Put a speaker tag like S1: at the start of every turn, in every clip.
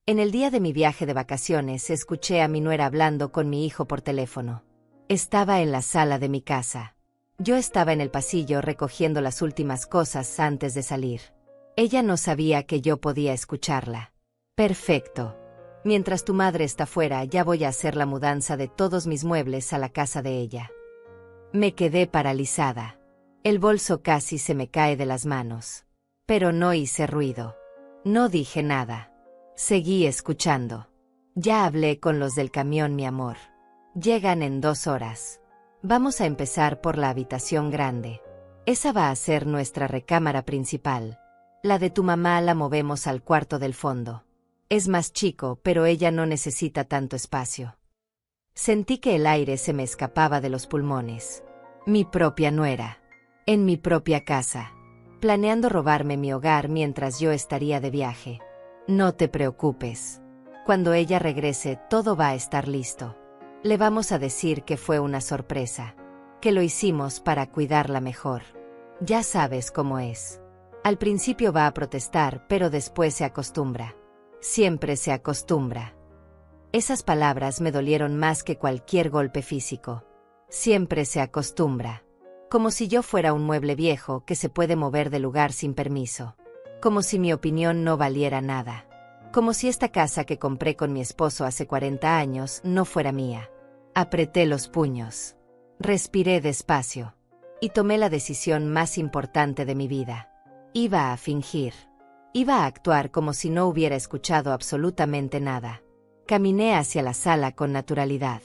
S1: En el día de mi viaje de vacaciones escuché a mi nuera hablando con mi hijo por teléfono. Estaba en la sala de mi casa. Yo estaba en el pasillo recogiendo las últimas cosas antes de salir. Ella no sabía que yo podía escucharla. Perfecto. Mientras tu madre está fuera, ya voy a hacer la mudanza de todos mis muebles a la casa de ella. Me quedé paralizada. El bolso casi se me cae de las manos. Pero no hice ruido. No dije nada. Seguí escuchando. Ya hablé con los del camión, mi amor. Llegan en 2 horas. Vamos a empezar por la habitación grande. Esa va a ser nuestra recámara principal. La de tu mamá la movemos al cuarto del fondo. Es más chico, pero ella no necesita tanto espacio. Sentí que el aire se me escapaba de los pulmones. Mi propia nuera. En mi propia casa. Planeando robarme mi hogar mientras yo estaría de viaje. No te preocupes. Cuando ella regrese, todo va a estar listo. Le vamos a decir que fue una sorpresa. Que lo hicimos para cuidarla mejor. Ya sabes cómo es. Al principio va a protestar, pero después se acostumbra. Siempre se acostumbra. Esas palabras me dolieron más que cualquier golpe físico. Siempre se acostumbra. Como si yo fuera un mueble viejo que se puede mover de lugar sin permiso. Como si mi opinión no valiera nada. Como si esta casa que compré con mi esposo hace 40 años no fuera mía. Apreté los puños. Respiré despacio. Y tomé la decisión más importante de mi vida. Iba a fingir. Iba a actuar como si no hubiera escuchado absolutamente nada. Caminé hacia la sala con naturalidad.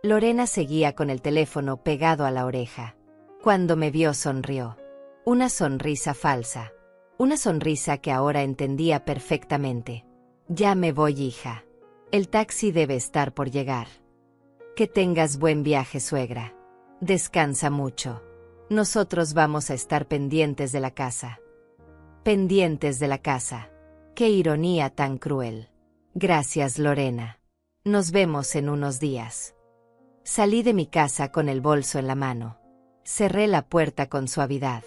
S1: Lorena seguía con el teléfono pegado a la oreja. Cuando me vio sonrió. Una sonrisa falsa. Una sonrisa que ahora entendía perfectamente. Ya me voy, hija. El taxi debe estar por llegar. Que tengas buen viaje, suegra. Descansa mucho. Nosotros vamos a estar pendientes de la casa. Pendientes de la casa. Qué ironía tan cruel. Gracias, Lorena. Nos vemos en unos días. Salí de mi casa con el bolso en la mano. Cerré la puerta con suavidad.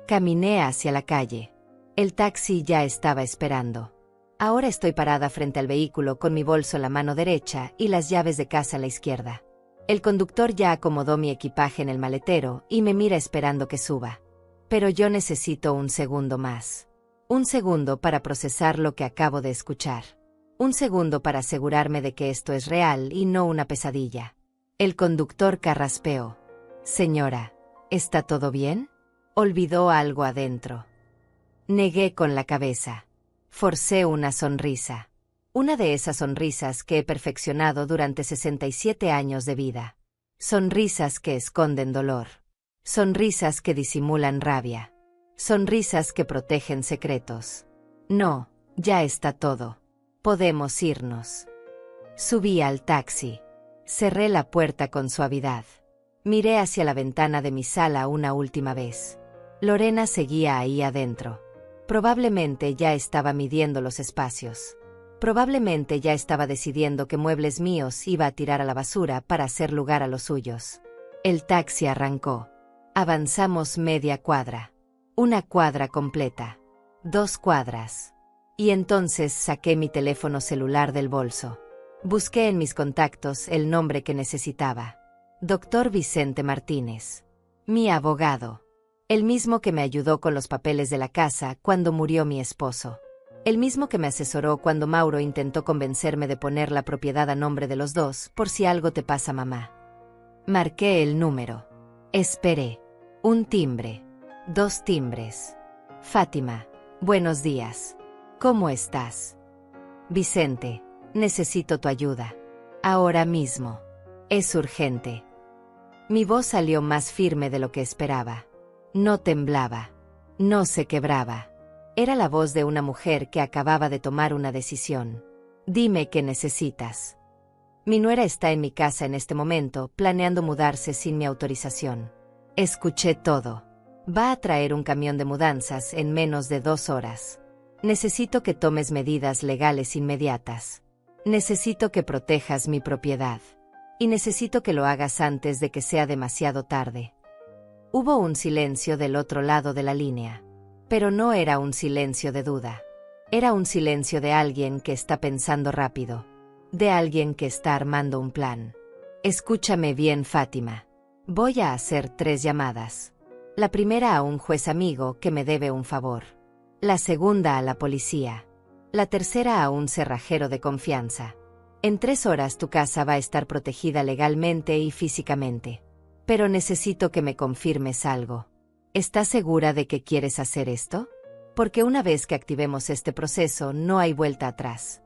S1: Caminé hacia la calle. El taxi ya estaba esperando. Ahora estoy parada frente al vehículo con mi bolso en la mano derecha y las llaves de casa a la izquierda. El conductor ya acomodó mi equipaje en el maletero y me mira esperando que suba. Pero yo necesito un segundo más. Un segundo para procesar lo que acabo de escuchar. Un segundo para asegurarme de que esto es real y no una pesadilla. El conductor carraspeó. Señora, ¿está todo bien? Olvidó algo adentro. Negué con la cabeza. Forcé una sonrisa. Una de esas sonrisas que he perfeccionado durante 67 años de vida. Sonrisas que esconden dolor. Sonrisas que disimulan rabia. Sonrisas que protegen secretos. No, ya está todo. Podemos irnos. Subí al taxi. Cerré la puerta con suavidad. Miré hacia la ventana de mi sala una última vez. Lorena seguía ahí adentro. Probablemente ya estaba midiendo los espacios. Probablemente ya estaba decidiendo qué muebles míos iba a tirar a la basura para hacer lugar a los suyos. El taxi arrancó. Avanzamos media cuadra. 1 cuadra completa. 2 cuadras. Y entonces saqué mi teléfono celular del bolso. Busqué en mis contactos el nombre que necesitaba. Dr. Vicente Martínez. Mi abogado. El mismo que me ayudó con los papeles de la casa cuando murió mi esposo. El mismo que me asesoró cuando Mauro intentó convencerme de poner la propiedad a nombre de los dos por si algo te pasa, mamá. Marqué el número. Esperé. 1 timbre. 2 timbres. Fátima, buenos días. ¿Cómo estás? Vicente, necesito tu ayuda. Ahora mismo. Es urgente. Mi voz salió más firme de lo que esperaba. No temblaba. No se quebraba. Era la voz de una mujer que acababa de tomar una decisión. Dime qué necesitas. Mi nuera está en mi casa en este momento, planeando mudarse sin mi autorización. Escuché todo. Va a traer un camión de mudanzas en menos de 2 horas. Necesito que tomes medidas legales inmediatas. Necesito que protejas mi propiedad. Y necesito que lo hagas antes de que sea demasiado tarde. Hubo un silencio del otro lado de la línea. Pero no era un silencio de duda. Era un silencio de alguien que está pensando rápido, de alguien que está armando un plan. Escúchame bien, Fátima. Voy a hacer 3 llamadas. La primera a un juez amigo que me debe un favor. La segunda a la policía. La tercera a un cerrajero de confianza. En 3 horas tu casa va a estar protegida legalmente y físicamente. Pero necesito que me confirmes algo. ¿Estás segura de que quieres hacer esto? Porque una vez que activemos este proceso no hay vuelta atrás.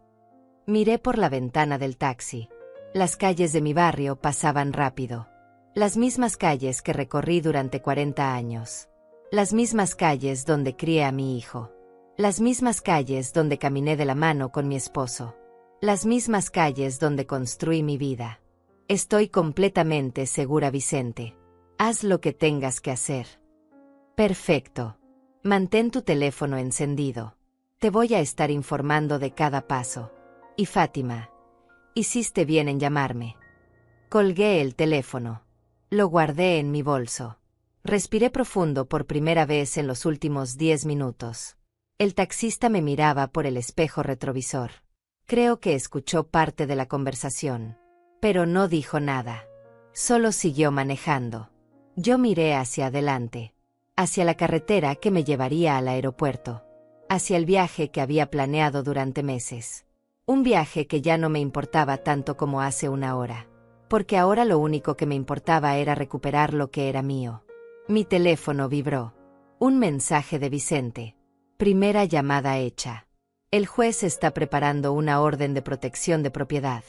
S1: Miré por la ventana del taxi. Las calles de mi barrio pasaban rápido. Las mismas calles que recorrí durante 40 años. Las mismas calles donde crié a mi hijo. Las mismas calles donde caminé de la mano con mi esposo. Las mismas calles donde construí mi vida. Estoy completamente segura, Vicente. Haz lo que tengas que hacer. Perfecto. Mantén tu teléfono encendido. Te voy a estar informando de cada paso. Y Fátima, hiciste bien en llamarme. Colgué el teléfono. Lo guardé en mi bolso. Respiré profundo por primera vez en los últimos 10 minutos. El taxista me miraba por el espejo retrovisor. Creo que escuchó parte de la conversación. Pero no dijo nada. Solo siguió manejando. Yo miré hacia adelante. Hacia la carretera que me llevaría al aeropuerto. Hacia el viaje que había planeado durante meses. Un viaje que ya no me importaba tanto como hace una hora. Porque ahora lo único que me importaba era recuperar lo que era mío. Mi teléfono vibró. Un mensaje de Vicente. Primera llamada hecha. El juez está preparando una orden de protección de propiedad.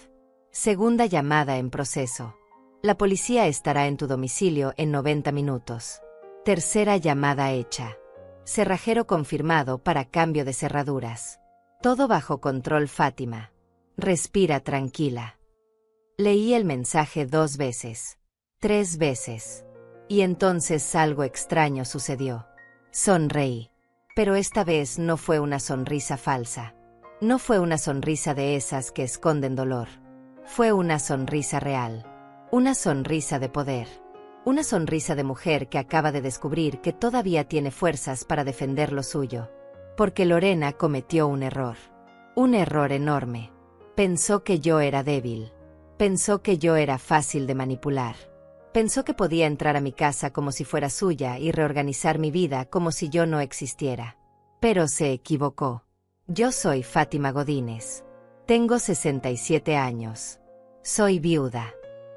S1: Segunda llamada en proceso. La policía estará en tu domicilio en 90 minutos. Tercera llamada hecha. Cerrajero confirmado para cambio de cerraduras. Todo bajo control, Fátima. Respira tranquila. Leí el mensaje 2 veces. 3 veces. Y entonces algo extraño sucedió. Sonreí. Pero esta vez no fue una sonrisa falsa. No fue una sonrisa de esas que esconden dolor. Fue una sonrisa real. Una sonrisa de poder. Una sonrisa de mujer que acaba de descubrir que todavía tiene fuerzas para defender lo suyo. Porque Lorena cometió un error. Un error enorme. Pensó que yo era débil. Pensó que yo era fácil de manipular. Pensó que podía entrar a mi casa como si fuera suya y reorganizar mi vida como si yo no existiera. Pero se equivocó. Yo soy Fátima Godínez. Tengo 67 años. Soy viuda.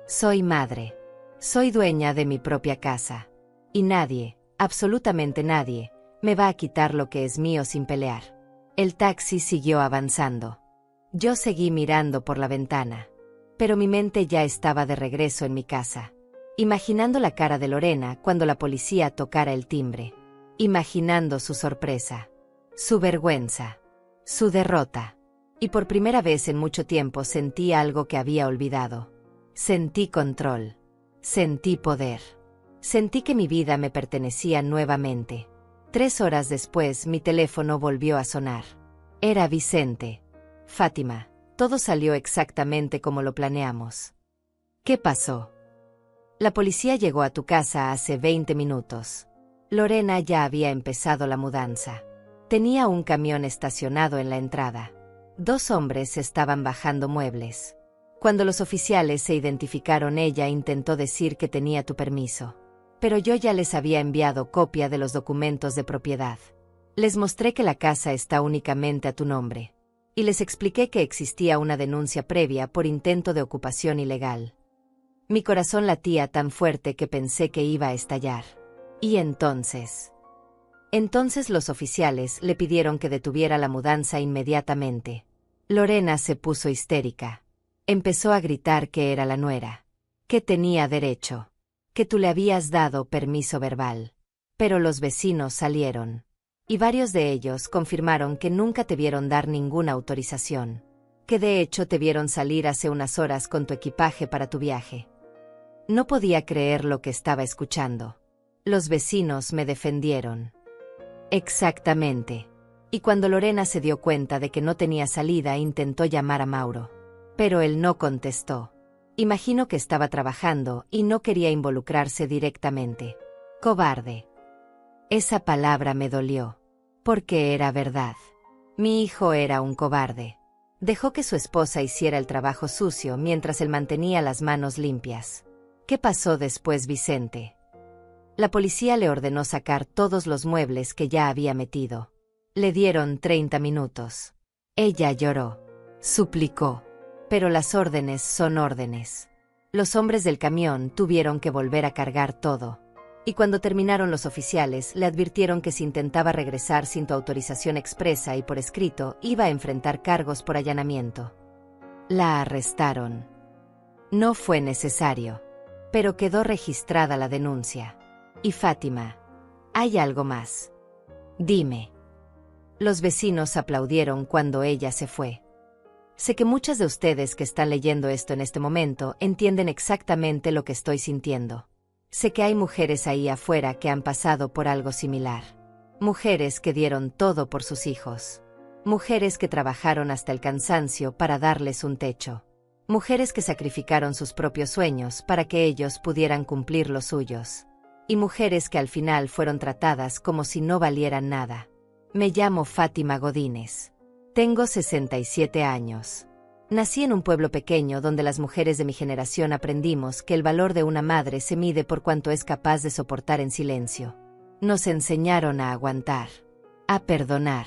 S1: Soy madre. Soy dueña de mi propia casa. Y nadie, absolutamente nadie, me va a quitar lo que es mío sin pelear. El taxi siguió avanzando. Yo seguí mirando por la ventana. Pero mi mente ya estaba de regreso en mi casa. Imaginando la cara de Lorena cuando la policía tocara el timbre. Imaginando su sorpresa. Su vergüenza. Su derrota. Y por primera vez en mucho tiempo sentí algo que había olvidado. Sentí control. Sentí poder. Sentí que mi vida me pertenecía nuevamente. 3 horas después mi teléfono volvió a sonar. Era Vicente. Fátima, todo salió exactamente como lo planeamos. ¿Qué pasó? La policía llegó a tu casa hace 20 minutos. Lorena ya había empezado la mudanza. Tenía un camión estacionado en la entrada. 2 hombres estaban bajando muebles. Cuando los oficiales se identificaron, ella intentó decir que tenía tu permiso. Pero yo ya les había enviado copia de los documentos de propiedad. Les mostré que la casa está únicamente a tu nombre. Y les expliqué que existía una denuncia previa por intento de ocupación ilegal. Mi corazón latía tan fuerte que pensé que iba a estallar. Y entonces los oficiales le pidieron que detuviera la mudanza inmediatamente. Lorena se puso histérica. Empezó a gritar que era la nuera. Que tenía derecho. Que tú le habías dado permiso verbal. Pero los vecinos salieron. Y varios de ellos confirmaron que nunca te vieron dar ninguna autorización. Que de hecho te vieron salir hace unas horas con tu equipaje para tu viaje. No podía creer lo que estaba escuchando. Los vecinos me defendieron. Exactamente. Y cuando Lorena se dio cuenta de que no tenía salida, intentó llamar a Mauro. Pero él no contestó. Imagino que estaba trabajando y no quería involucrarse directamente. Cobarde. Esa palabra me dolió. Porque era verdad. Mi hijo era un cobarde. Dejó que su esposa hiciera el trabajo sucio mientras él mantenía las manos limpias. ¿Qué pasó después, Vicente? La policía le ordenó sacar todos los muebles que ya había metido. Le dieron 30 minutos. Ella lloró. Suplicó. Pero las órdenes son órdenes. Los hombres del camión tuvieron que volver a cargar todo. Y cuando terminaron los oficiales, le advirtieron que si intentaba regresar sin tu autorización expresa y por escrito, iba a enfrentar cargos por allanamiento. La arrestaron. No fue necesario. Pero quedó registrada la denuncia. Y Fátima, ¿hay algo más? Dime. Los vecinos aplaudieron cuando ella se fue. Sé que muchas de ustedes que están leyendo esto en este momento entienden exactamente lo que estoy sintiendo. Sé que hay mujeres ahí afuera que han pasado por algo similar. Mujeres que dieron todo por sus hijos. Mujeres que trabajaron hasta el cansancio para darles un techo. Mujeres que sacrificaron sus propios sueños para que ellos pudieran cumplir los suyos. Y mujeres que al final fueron tratadas como si no valieran nada. Me llamo Fátima Godínez. Tengo 67 años. Nací en un pueblo pequeño donde las mujeres de mi generación aprendimos que el valor de una madre se mide por cuánto es capaz de soportar en silencio. Nos enseñaron a aguantar, a perdonar,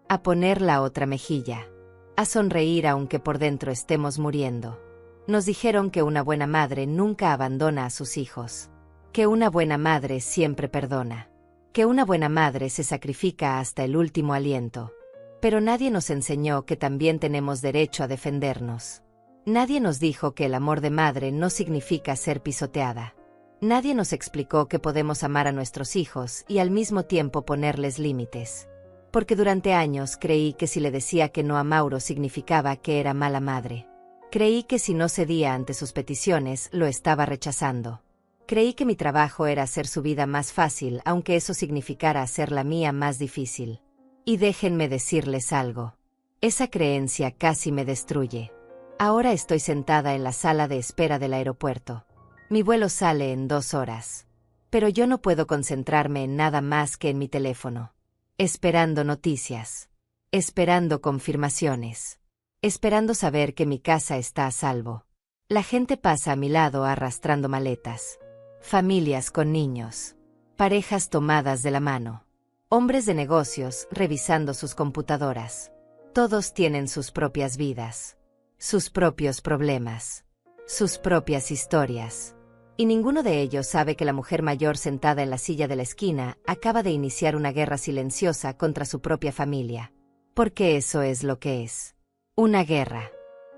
S1: a poner la otra mejilla, a sonreír aunque por dentro estemos muriendo. Nos dijeron que una buena madre nunca abandona a sus hijos, que una buena madre siempre perdona, que una buena madre se sacrifica hasta el último aliento. Pero nadie nos enseñó que también tenemos derecho a defendernos. Nadie nos dijo que el amor de madre no significa ser pisoteada. Nadie nos explicó que podemos amar a nuestros hijos y al mismo tiempo ponerles límites. Porque durante años creí que si le decía que no a Mauro significaba que era mala madre. Creí que si no cedía ante sus peticiones, lo estaba rechazando. Creí que mi trabajo era hacer su vida más fácil, aunque eso significara hacer la mía más difícil. Y déjenme decirles algo. Esa creencia casi me destruye. Ahora estoy sentada en la sala de espera del aeropuerto. Mi vuelo sale en 2 horas. Pero yo no puedo concentrarme en nada más que en mi teléfono. Esperando noticias. Esperando confirmaciones. Esperando saber que mi casa está a salvo. La gente pasa a mi lado arrastrando maletas. Familias con niños. Parejas tomadas de la mano. Hombres de negocios revisando sus computadoras. Todos tienen sus propias vidas, sus propios problemas, sus propias historias. Y ninguno de ellos sabe que la mujer mayor sentada en la silla de la esquina acaba de iniciar una guerra silenciosa contra su propia familia. Porque eso es lo que es. Una guerra.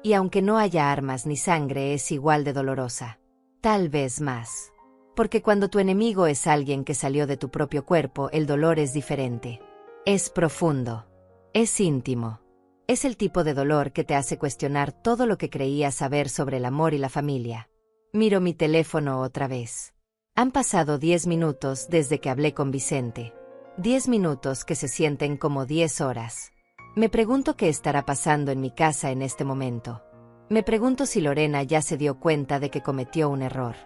S1: Y aunque no haya armas ni sangre, es igual de dolorosa. Tal vez más. Porque cuando tu enemigo es alguien que salió de tu propio cuerpo, el dolor es diferente. Es profundo. Es íntimo. Es el tipo de dolor que te hace cuestionar todo lo que creías saber sobre el amor y la familia. Miro mi teléfono otra vez. Han pasado 10 minutos desde que hablé con Vicente. 10 minutos que se sienten como 10 horas. Me pregunto qué estará pasando en mi casa en este momento. Me pregunto si Lorena ya se dio cuenta de que cometió un error.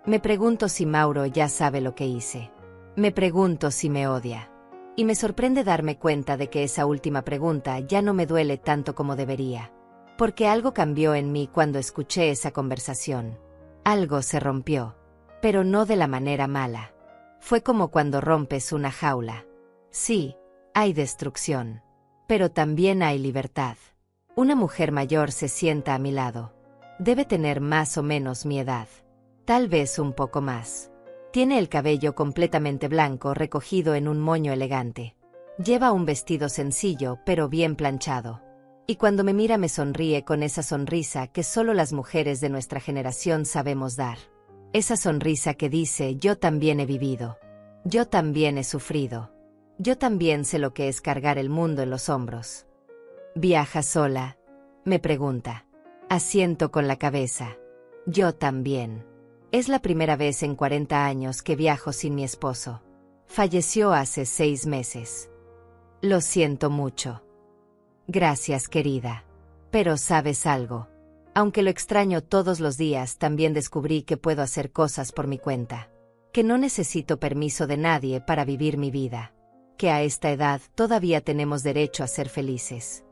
S1: Me pregunto si Mauro ya sabe lo que hice. Me pregunto si me odia. Y me sorprende darme cuenta de que esa última pregunta ya no me duele tanto como debería. Porque algo cambió en mí cuando escuché esa conversación. Algo se rompió. Pero no de la manera mala. Fue como cuando rompes una jaula. Sí, hay destrucción. Pero también hay libertad. Una mujer mayor se sienta a mi lado. Debe tener más o menos mi edad. Tal vez un poco más. Tiene el cabello completamente blanco recogido en un moño elegante. Lleva un vestido sencillo pero bien planchado. Y cuando me mira me sonríe con esa sonrisa que solo las mujeres de nuestra generación sabemos dar. Esa sonrisa que dice: yo también he vivido. Yo también he sufrido. Yo también sé lo que es cargar el mundo en los hombros. ¿Viaja sola?, me pregunta. Asiento con la cabeza. Yo también. Es la primera vez en 40 años que viajo sin mi esposo. Falleció hace 6 meses. Lo siento mucho. Gracias, querida. Pero ¿sabes algo? Aunque lo extraño todos los días, también descubrí que puedo hacer cosas por mi cuenta. Que no necesito permiso de nadie para vivir mi vida. que a esta edad todavía tenemos derecho a ser felices.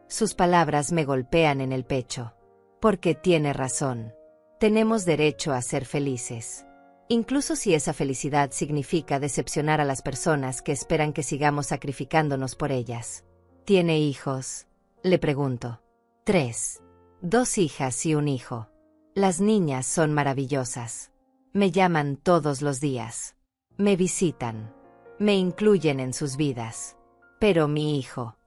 S1: Sus palabras me golpean en el pecho. Porque tiene razón. Tenemos derecho a ser felices. Incluso si esa felicidad significa decepcionar a las personas que esperan que sigamos sacrificándonos por ellas. ¿Tiene hijos? Le pregunto. 3. 2 hijas y un hijo. Las niñas son maravillosas. Me llaman todos los días. Me visitan. Me incluyen en sus vidas. Pero mi hijo.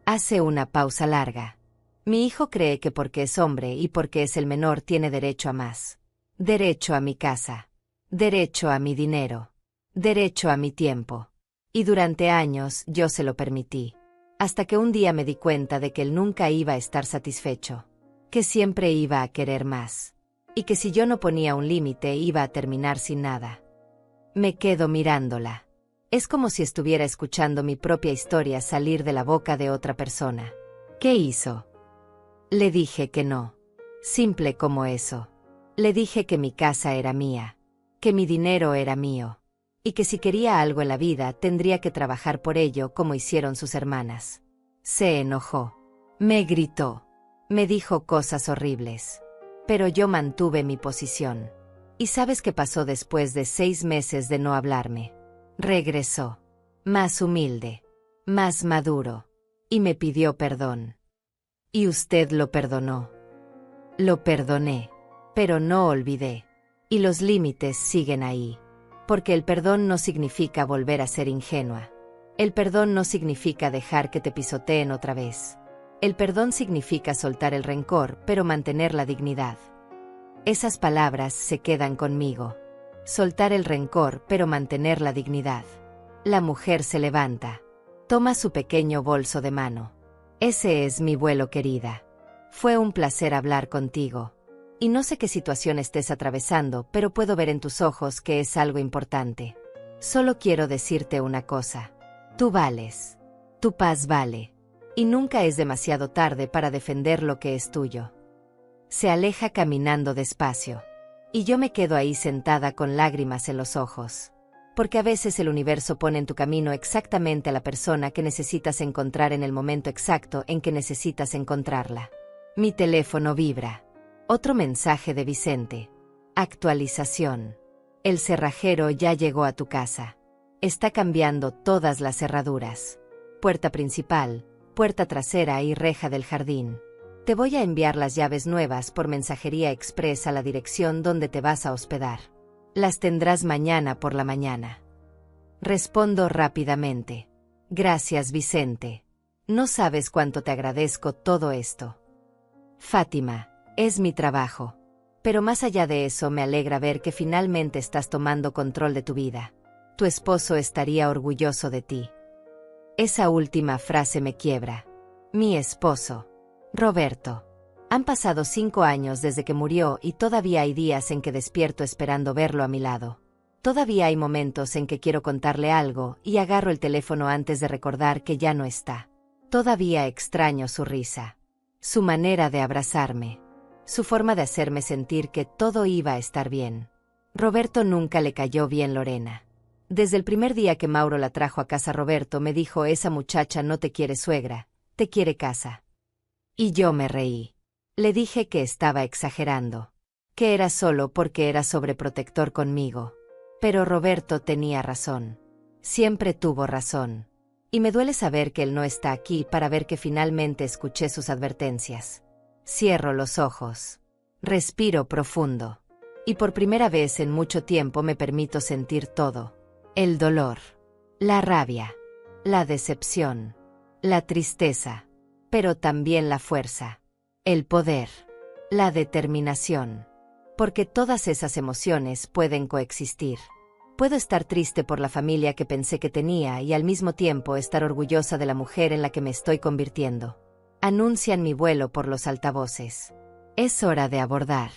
S1: Hace una pausa larga. Mi hijo cree que porque es hombre y porque es el menor tiene derecho a más. Derecho a mi casa. Derecho a mi dinero. Derecho a mi tiempo. Y durante años yo se lo permití. Hasta que un día me di cuenta de que él nunca iba a estar satisfecho. Que siempre iba a querer más. Y que si yo no ponía un límite iba a terminar sin nada. Me quedo mirándola. Es como si estuviera escuchando mi propia historia salir de la boca de otra persona. ¿Qué hizo? Le dije que no. Simple como eso. Le dije que mi casa era mía. Que mi dinero era mío. Y que si quería algo en la vida tendría que trabajar por ello como hicieron sus hermanas. Se enojó. Me gritó. Me dijo cosas horribles. Pero yo mantuve mi posición. ¿Y sabes qué pasó después de 6 meses de no hablarme? Regresó. Más humilde. Más maduro. Y me pidió perdón. ¿Y usted lo perdonó? Lo perdoné. Pero no olvidé. Y los límites siguen ahí. Porque el perdón no significa volver a ser ingenua. El perdón no significa dejar que te pisoteen otra vez. El perdón significa soltar el rencor, pero mantener la dignidad. Esas palabras se quedan conmigo. Soltar el rencor, pero mantener la dignidad. La mujer se levanta. Toma su pequeño bolso de mano. Ese es mi vuelo, querida. Fue un placer hablar contigo. Y no sé qué situación estés atravesando, pero puedo ver en tus ojos que es algo importante. Solo quiero decirte una cosa. Tú vales. Tu paz vale. Y nunca es demasiado tarde para defender lo que es tuyo. Se aleja caminando despacio. Y yo me quedo ahí sentada con lágrimas en los ojos. Porque a veces el universo pone en tu camino exactamente a la persona que necesitas encontrar en el momento exacto en que necesitas encontrarla. Mi teléfono vibra. Otro mensaje de Vicente. Actualización. El cerrajero ya llegó a tu casa. Está cambiando todas las cerraduras. Puerta principal, puerta trasera y reja del jardín. Te voy a enviar las llaves nuevas por mensajería express a la dirección donde te vas a hospedar. Las tendrás mañana por la mañana. Respondo rápidamente. Gracias, Vicente. No sabes cuánto te agradezco todo esto. Fátima, es mi trabajo. Pero más allá de eso me alegra ver que finalmente estás tomando control de tu vida. Tu esposo estaría orgulloso de ti. Esa última frase me quiebra. Mi esposo. Roberto. Han pasado 5 años desde que murió y todavía hay días en que despierto esperando verlo a mi lado. Todavía hay momentos en que quiero contarle algo y agarro el teléfono antes de recordar que ya no está. Todavía extraño su risa. Su manera de abrazarme. Su forma de hacerme sentir que todo iba a estar bien. Roberto nunca le cayó bien Lorena. Desde el primer día que Mauro la trajo a casa, Roberto me dijo: esa muchacha no te quiere suegra, te quiere casa. Y yo me reí. Le dije que estaba exagerando, que era solo porque era sobreprotector conmigo. Pero Roberto tenía razón. Siempre tuvo razón. Y me duele saber que él no está aquí para ver que finalmente escuché sus advertencias. Cierro los ojos. Respiro profundo. Y por primera vez en mucho tiempo me permito sentir todo. El dolor, la rabia, la decepción, la tristeza, pero también la fuerza, el poder, la determinación. Porque todas esas emociones pueden coexistir. Puedo estar triste por la familia que pensé que tenía y al mismo tiempo estar orgullosa de la mujer en la que me estoy convirtiendo. Anuncian mi vuelo por los altavoces. Es hora de abordar.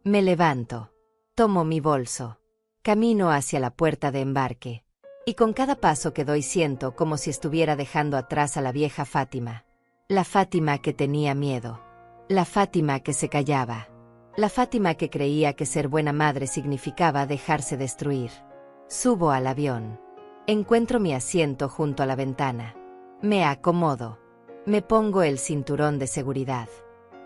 S1: Me levanto. Tomo mi bolso. Camino hacia la puerta de embarque. Y con cada paso que doy siento como si estuviera dejando atrás a la vieja Fátima. La Fátima que tenía miedo. La Fátima que se callaba. La Fátima que creía que ser buena madre significaba dejarse destruir. Subo al avión. Encuentro mi asiento junto a la ventana. Me acomodo. Me pongo el cinturón de seguridad.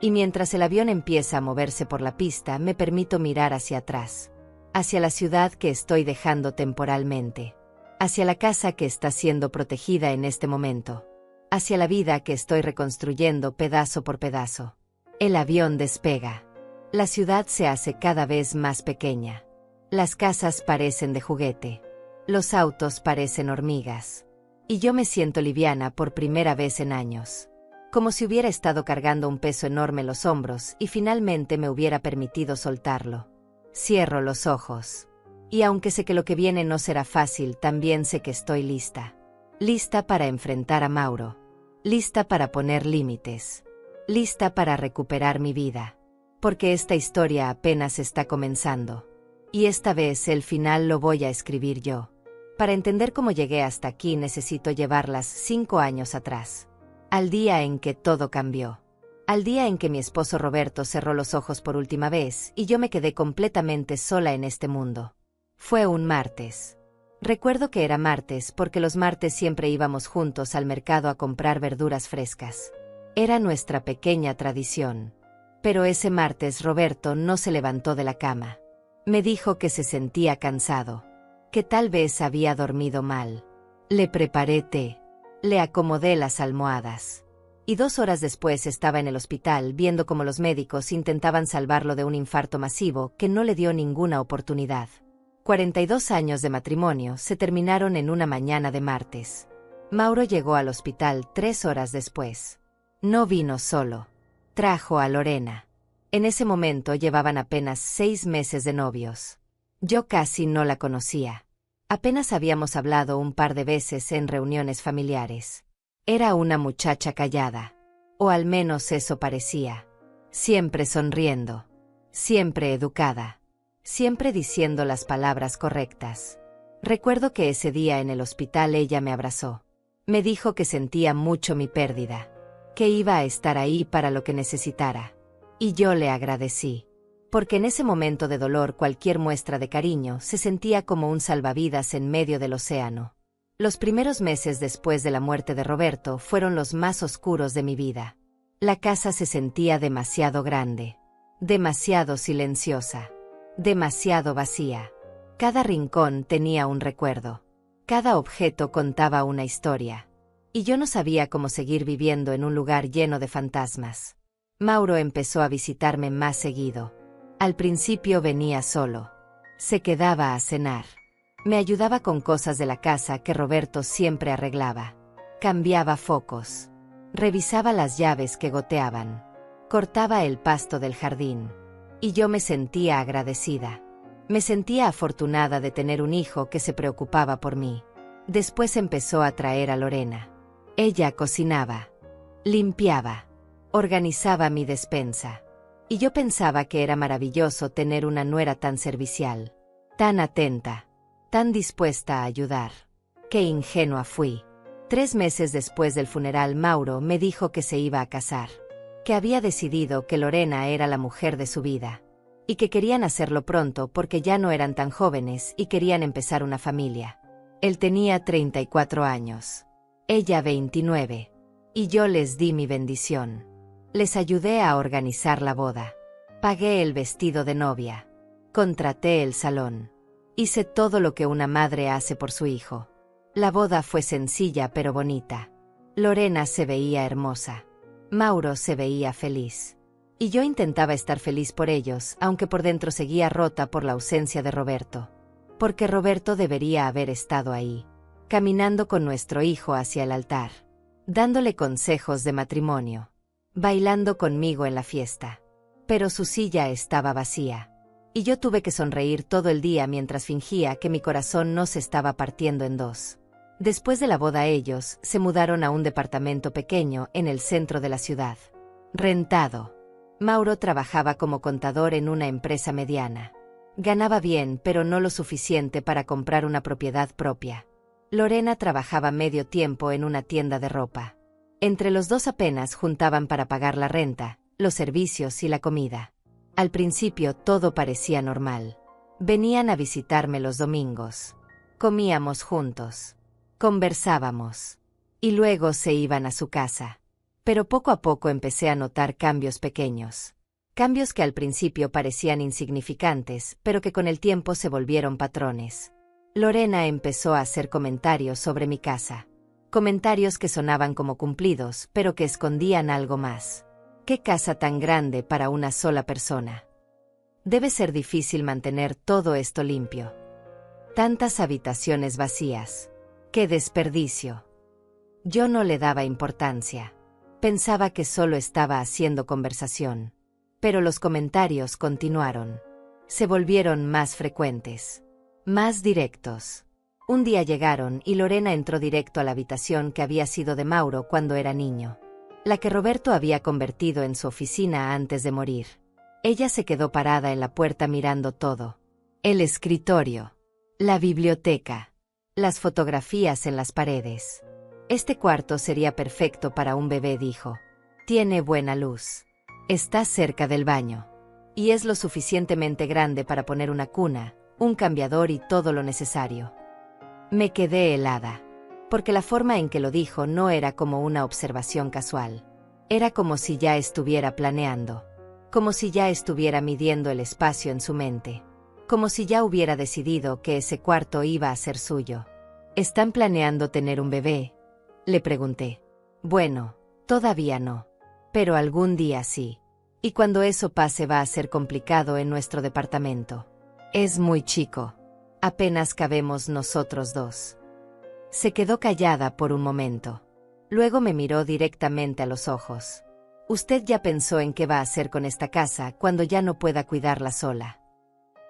S1: Y mientras el avión empieza a moverse por la pista, me permito mirar hacia atrás. Hacia la ciudad que estoy dejando temporalmente. Hacia la casa que está siendo protegida en este momento. Hacia la vida que estoy reconstruyendo pedazo por pedazo. El avión despega. La ciudad se hace cada vez más pequeña. Las casas parecen de juguete. Los autos parecen hormigas. Y yo me siento liviana por primera vez en años. Como si hubiera estado cargando un peso enorme en los hombros y finalmente me hubiera permitido soltarlo. Cierro los ojos. Y aunque sé que lo que viene no será fácil, también sé que estoy lista. Lista para enfrentar a Mauro. Lista para poner límites. Lista para recuperar mi vida. Porque esta historia apenas está comenzando. Y esta vez el final lo voy a escribir yo. Para entender cómo llegué hasta aquí necesito llevarlas 5 años atrás. Al día en que todo cambió. Al día en que mi esposo Roberto cerró los ojos por última vez y yo me quedé completamente sola en este mundo. Fue un martes. Recuerdo que era martes porque los martes siempre íbamos juntos al mercado a comprar verduras frescas. Era nuestra pequeña tradición. Pero ese martes Roberto no se levantó de la cama. Me dijo que se sentía cansado. Que tal vez había dormido mal. Le preparé té. Le acomodé las almohadas. Y 2 horas después estaba en el hospital viendo cómo los médicos intentaban salvarlo de un infarto masivo que no le dio ninguna oportunidad. 42 años de matrimonio se terminaron en una mañana de martes. Mauro llegó al hospital 3 horas después. No vino solo. Trajo a Lorena. En ese momento llevaban apenas 6 meses de novios. Yo casi no la conocía. Apenas habíamos hablado un par de veces en reuniones familiares. Era una muchacha callada. O al menos eso parecía. Siempre sonriendo. Siempre educada. Siempre diciendo las palabras correctas. Recuerdo que ese día en el hospital ella me abrazó. Me dijo que sentía mucho mi pérdida. Que iba a estar ahí para lo que necesitara. Y yo le agradecí. Porque en ese momento de dolor cualquier muestra de cariño se sentía como un salvavidas en medio del océano. Los primeros meses después de la muerte de Roberto fueron los más oscuros de mi vida. La casa se sentía demasiado grande. Demasiado silenciosa. Demasiado vacía. Cada rincón tenía un recuerdo. Cada objeto contaba una historia. Y yo no sabía cómo seguir viviendo en un lugar lleno de fantasmas. Mauro empezó a visitarme más seguido. Al principio venía solo. Se quedaba a cenar. Me ayudaba con cosas de la casa que Roberto siempre arreglaba. Cambiaba focos. Revisaba las llaves que goteaban. Cortaba el pasto del jardín. Y yo me sentía agradecida. Me sentía afortunada de tener un hijo que se preocupaba por mí. Después empezó a traer a Lorena. Ella cocinaba. Limpiaba. Organizaba mi despensa. Y yo pensaba que era maravilloso tener una nuera tan servicial, tan atenta, tan dispuesta a ayudar. Qué ingenua fui. 3 meses después del funeral Mauro me dijo que se iba a casar, que había decidido que Lorena era la mujer de su vida, y que querían hacerlo pronto porque ya no eran tan jóvenes y querían empezar una familia. Él tenía 34 años, ella 29, y yo les di mi bendición. Les ayudé a organizar la boda. Pagué el vestido de novia. Contraté el salón. Hice todo lo que una madre hace por su hijo. La boda fue sencilla pero bonita. Lorena se veía hermosa. Mauro se veía feliz. Y yo intentaba estar feliz por ellos, aunque por dentro seguía rota por la ausencia de Roberto. Porque Roberto debería haber estado ahí, caminando con nuestro hijo hacia el altar, dándole consejos de matrimonio. Bailando conmigo en la fiesta. Pero su silla estaba vacía. Y yo tuve que sonreír todo el día mientras fingía que mi corazón no se estaba partiendo en 2. Después de la boda ellos se mudaron a un departamento pequeño en el centro de la ciudad. Rentado. Mauro trabajaba como contador en una empresa mediana. Ganaba bien pero no lo suficiente para comprar una propiedad propia. Lorena trabajaba medio tiempo en una tienda de ropa. Entre los dos apenas juntaban para pagar la renta, los servicios y la comida. Al principio todo parecía normal. Venían a visitarme los domingos. Comíamos juntos. Conversábamos. Y luego se iban a su casa. Pero poco a poco empecé a notar cambios pequeños. Cambios que al principio parecían insignificantes, pero que con el tiempo se volvieron patrones. Lorena empezó a hacer comentarios sobre mi casa. Comentarios que sonaban como cumplidos, pero que escondían algo más. ¿Qué casa tan grande para una sola persona? Debe ser difícil mantener todo esto limpio. Tantas habitaciones vacías. ¡Qué desperdicio! Yo no le daba importancia. Pensaba que solo estaba haciendo conversación. Pero los comentarios continuaron. Se volvieron más frecuentes. Más directos. Un día llegaron y Lorena entró directo a la habitación que había sido de Mauro cuando era niño. La que Roberto había convertido en su oficina antes de morir. Ella se quedó parada en la puerta mirando todo. El escritorio. La biblioteca. Las fotografías en las paredes. Este cuarto sería perfecto para un bebé, dijo. Tiene buena luz. Está cerca del baño. Y es lo suficientemente grande para poner una cuna, un cambiador y todo lo necesario. Me quedé helada. Porque la forma en que lo dijo no era como una observación casual. Era como si ya estuviera planeando. Como si ya estuviera midiendo el espacio en su mente. Como si ya hubiera decidido que ese cuarto iba a ser suyo. ¿Están planeando tener un bebé?, le pregunté. Bueno, todavía no. Pero algún día sí. Y cuando eso pase va a ser complicado en nuestro departamento. Es muy chico. Apenas cabemos nosotros dos. Se quedó callada por un momento. Luego me miró directamente a los ojos. ¿Usted ya pensó en qué va a hacer con esta casa cuando ya no pueda cuidarla sola?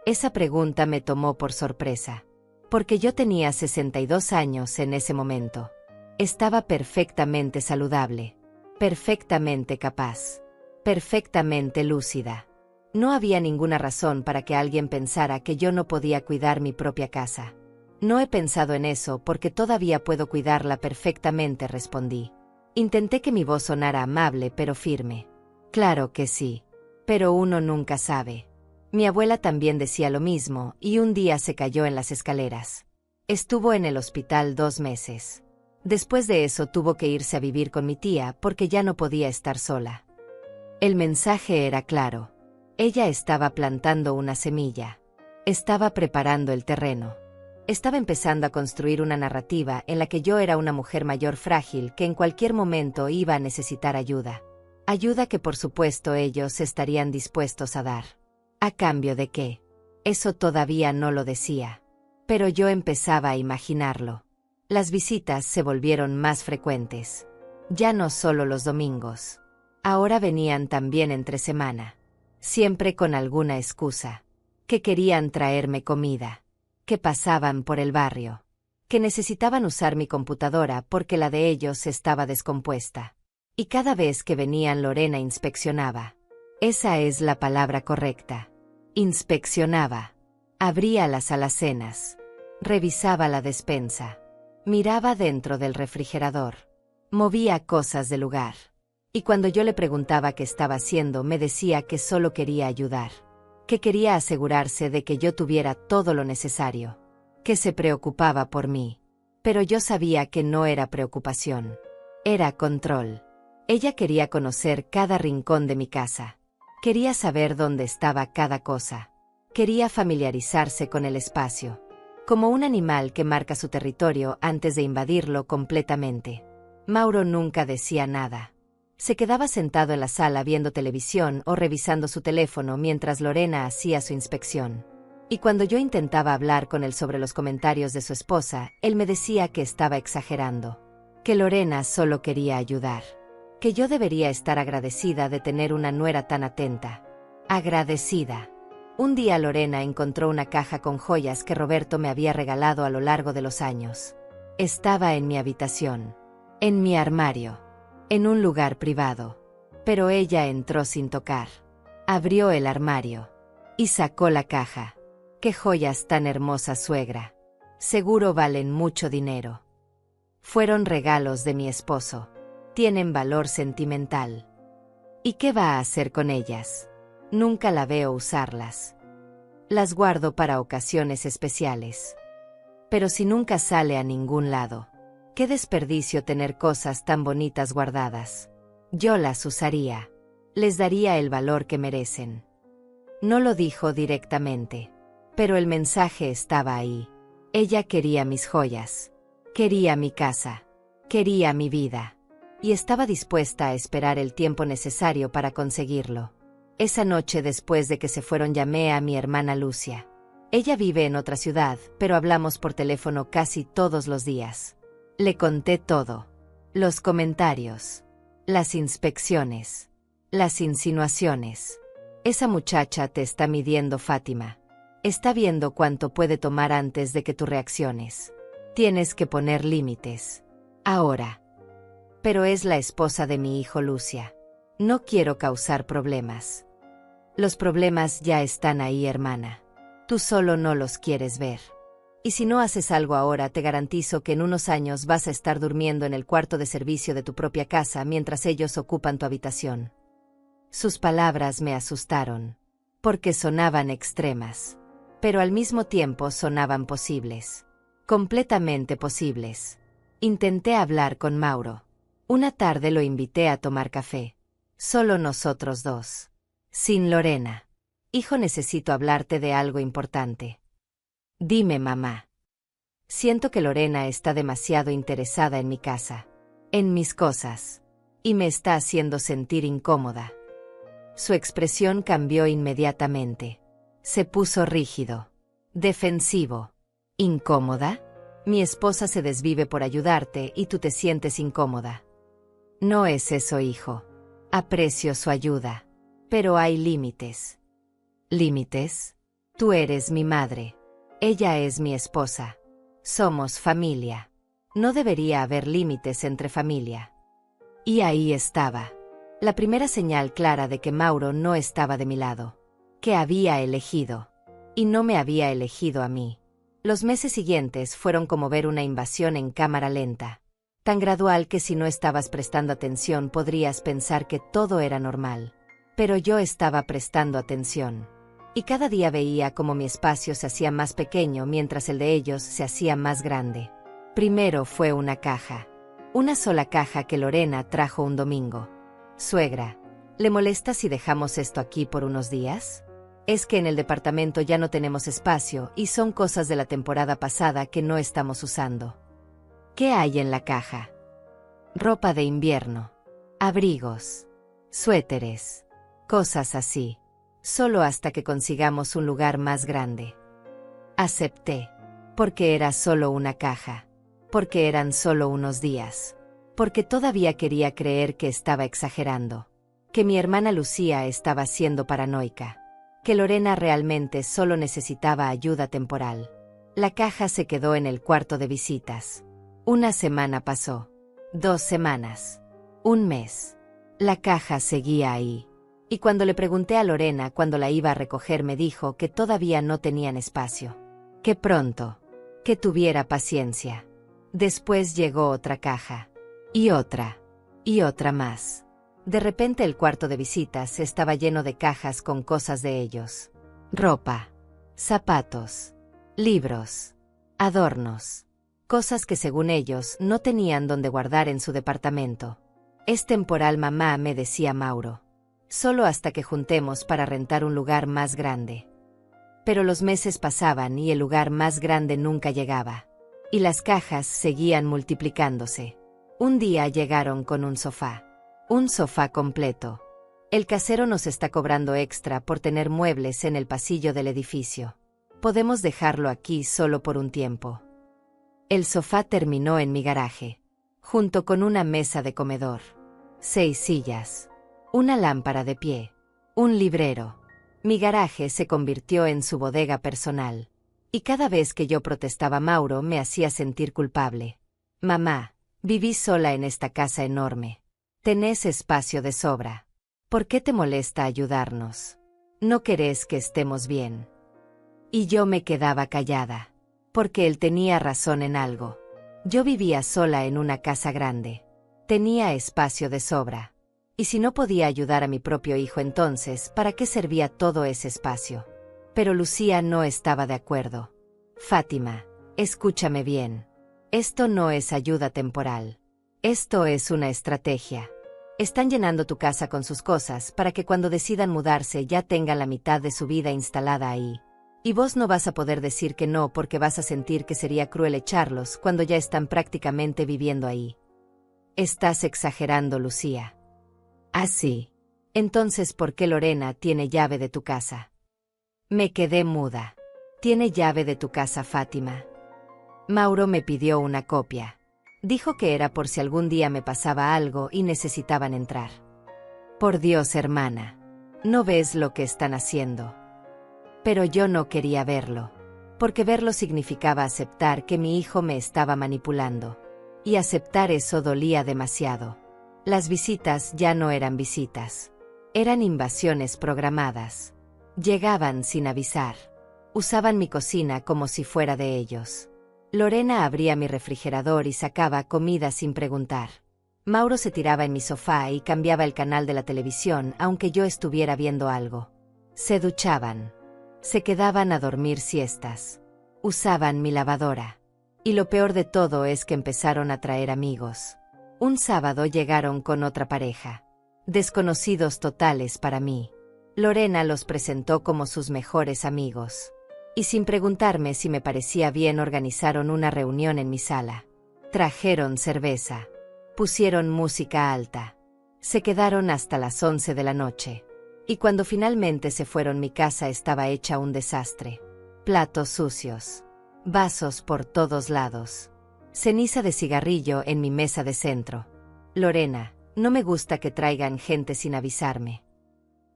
S1: Esa pregunta me tomó por sorpresa. Porque yo tenía 62 años en ese momento. Estaba perfectamente saludable. Perfectamente capaz. Perfectamente lúcida. No había ninguna razón para que alguien pensara que yo no podía cuidar mi propia casa. No he pensado en eso porque todavía puedo cuidarla perfectamente, respondí. Intenté que mi voz sonara amable pero firme. Claro que sí. Pero uno nunca sabe. Mi abuela también decía lo mismo y un día se cayó en las escaleras. Estuvo en el hospital 2 meses. Después de eso tuvo que irse a vivir con mi tía porque ya no podía estar sola. El mensaje era claro. Ella estaba plantando una semilla. Estaba preparando el terreno. Estaba empezando a construir una narrativa en la que yo era una mujer mayor frágil que en cualquier momento iba a necesitar ayuda. Ayuda que por supuesto ellos estarían dispuestos a dar. ¿A cambio de qué? Eso todavía no lo decía. Pero yo empezaba a imaginarlo. Las visitas se volvieron más frecuentes. Ya no solo los domingos. Ahora venían también entre semana. Siempre con alguna excusa. Que querían traerme comida. Que pasaban por el barrio. Que necesitaban usar mi computadora porque la de ellos estaba descompuesta. Y cada vez que venían Lorena inspeccionaba. Esa es la palabra correcta. Inspeccionaba. Abría las alacenas. Revisaba la despensa. Miraba dentro del refrigerador. Movía cosas del lugar. Y cuando yo le preguntaba qué estaba haciendo, me decía que solo quería ayudar. Que quería asegurarse de que yo tuviera todo lo necesario. Que se preocupaba por mí. Pero yo sabía que no era preocupación. Era control. Ella quería conocer cada rincón de mi casa. Quería saber dónde estaba cada cosa. Quería familiarizarse con el espacio. Como un animal que marca su territorio antes de invadirlo completamente. Mauro nunca decía nada. Se quedaba sentado en la sala viendo televisión o revisando su teléfono mientras Lorena hacía su inspección. Y cuando yo intentaba hablar con él sobre los comentarios de su esposa, él me decía que estaba exagerando. Que Lorena solo quería ayudar. Que yo debería estar agradecida de tener una nuera tan atenta. Agradecida. Un día Lorena encontró una caja con joyas que Roberto me había regalado a lo largo de los años. Estaba en mi habitación. En mi armario. En un lugar privado. Pero ella entró sin tocar. Abrió el armario. Y sacó la caja. ¡Qué joyas tan hermosas, suegra! Seguro valen mucho dinero. Fueron regalos de mi esposo. Tienen valor sentimental. ¿Y qué va a hacer con ellas? Nunca la veo usarlas. Las guardo para ocasiones especiales. Pero si nunca sale a ningún lado. Qué desperdicio tener cosas tan bonitas guardadas. Yo las usaría. Les daría el valor que merecen. No lo dijo directamente. Pero el mensaje estaba ahí. Ella quería mis joyas. Quería mi casa. Quería mi vida. Y estaba dispuesta a esperar el tiempo necesario para conseguirlo. Esa noche después de que se fueron llamé a mi hermana Lucia. Ella vive en otra ciudad, pero hablamos por teléfono casi todos los días. Le conté todo. Los comentarios. Las inspecciones. Las insinuaciones. Esa muchacha te está midiendo, Fátima. Está viendo cuánto puede tomar antes de que tú reacciones. Tienes que poner límites. Ahora. Pero es la esposa de mi hijo Lucia. No quiero causar problemas. Los problemas ya están ahí, hermana. Tú solo no los quieres ver. Y si no haces algo ahora, te garantizo que en unos años vas a estar durmiendo en el cuarto de servicio de tu propia casa mientras ellos ocupan tu habitación. Sus palabras me asustaron, porque sonaban extremas, pero al mismo tiempo sonaban posibles. Completamente posibles. Intenté hablar con Mauro. Una tarde lo invité a tomar café. Solo nosotros dos. Sin Lorena. Hijo, necesito hablarte de algo importante. Dime, mamá. Siento que Lorena está demasiado interesada en mi casa, en mis cosas, y me está haciendo sentir incómoda. Su expresión cambió inmediatamente. Se puso rígido, defensivo. ¿Incómoda? Mi esposa se desvive por ayudarte y tú te sientes incómoda. No es eso, hijo. Aprecio su ayuda, pero hay límites. ¿Límites? Tú eres mi madre. Ella es mi esposa. Somos familia. No debería haber límites entre familia. Y ahí estaba. La primera señal clara de que Mauro no estaba de mi lado. Que había elegido. Y no me había elegido a mí. Los meses siguientes fueron como ver una invasión en cámara lenta. Tan gradual que si no estabas prestando atención podrías pensar que todo era normal. Pero yo estaba prestando atención. Y cada día veía cómo mi espacio se hacía más pequeño mientras el de ellos se hacía más grande. Primero fue una caja. Una sola caja que Lorena trajo un domingo. Suegra, ¿le molesta si dejamos esto aquí por unos días? Es que en el departamento ya no tenemos espacio y son cosas de la temporada pasada que no estamos usando. ¿Qué hay en la caja? Ropa de invierno. Abrigos. Suéteres. Cosas así. Solo hasta que consigamos un lugar más grande. Acepté. Porque era solo una caja. Porque eran solo unos días. Porque todavía quería creer que estaba exagerando. Que mi hermana Lucía estaba siendo paranoica. Que Lorena realmente solo necesitaba ayuda temporal. La caja se quedó en el cuarto de visitas. Una semana pasó. 2 semanas. Un mes. La caja seguía ahí. Y cuando le pregunté a Lorena cuándo la iba a recoger, me dijo que todavía no tenían espacio. Que pronto. Que tuviera paciencia. Después llegó otra caja. Y otra. Y otra más. De repente el cuarto de visitas estaba lleno de cajas con cosas de ellos. Ropa. Zapatos. Libros. Adornos. Cosas que según ellos no tenían donde guardar en su departamento. Es temporal, mamá, me decía Mauro. Solo hasta que juntemos para rentar un lugar más grande. Pero los meses pasaban y el lugar más grande nunca llegaba. Y las cajas seguían multiplicándose. Un día llegaron con un sofá. Un sofá completo. El casero nos está cobrando extra por tener muebles en el pasillo del edificio. Podemos dejarlo aquí solo por un tiempo. El sofá terminó en mi garaje, junto con una mesa de comedor, 6 sillas, una lámpara de pie, un librero. Mi garaje se convirtió en su bodega personal. Y cada vez que yo protestaba, Mauro me hacía sentir culpable. Mamá, viví sola en esta casa enorme. Tenés espacio de sobra. ¿Por qué te molesta ayudarnos? ¿No querés que estemos bien? Y yo me quedaba callada. Porque él tenía razón en algo. Yo vivía sola en una casa grande. Tenía espacio de sobra. Y si no podía ayudar a mi propio hijo, entonces, ¿para qué servía todo ese espacio? Pero Lucía no estaba de acuerdo. Fátima, Escúchame bien. Esto no es ayuda temporal. Esto es una estrategia. Están llenando tu casa con sus cosas para que cuando decidan mudarse ya tengan la mitad de su vida instalada ahí. Y vos no vas a poder decir que no porque vas a sentir que sería cruel echarlos cuando ya están prácticamente viviendo ahí. Estás exagerando, Lucía. ¿Ah, sí? Entonces, ¿por qué Lorena tiene llave de tu casa? Me quedé muda. ¿Tiene llave de tu casa, Fátima? Mauro me pidió una copia. Dijo que era por si algún día me pasaba algo y necesitaban entrar. Por Dios, hermana. ¿No ves lo que están haciendo? Pero yo no quería verlo. Porque verlo significaba aceptar que mi hijo me estaba manipulando. Y aceptar eso dolía demasiado. Las visitas ya no eran visitas. Eran invasiones programadas. Llegaban sin avisar. Usaban mi cocina como si fuera de ellos. Lorena abría mi refrigerador y sacaba comida sin preguntar. Mauro se tiraba en mi sofá y cambiaba el canal de la televisión aunque yo estuviera viendo algo. Se duchaban. Se quedaban a dormir siestas. Usaban mi lavadora. Y lo peor de todo es que empezaron a traer amigos. Un sábado llegaron con otra pareja. Desconocidos totales para mí. Lorena los presentó como sus mejores amigos. Y sin preguntarme si me parecía bien organizaron una reunión en mi sala. Trajeron cerveza. Pusieron música alta. Se quedaron hasta las 11 de la noche. Y cuando finalmente se fueron mi casa estaba hecha un desastre. Platos sucios. Vasos por todos lados. Ceniza de cigarrillo en mi mesa de centro. Lorena, no me gusta que traigan gente sin avisarme.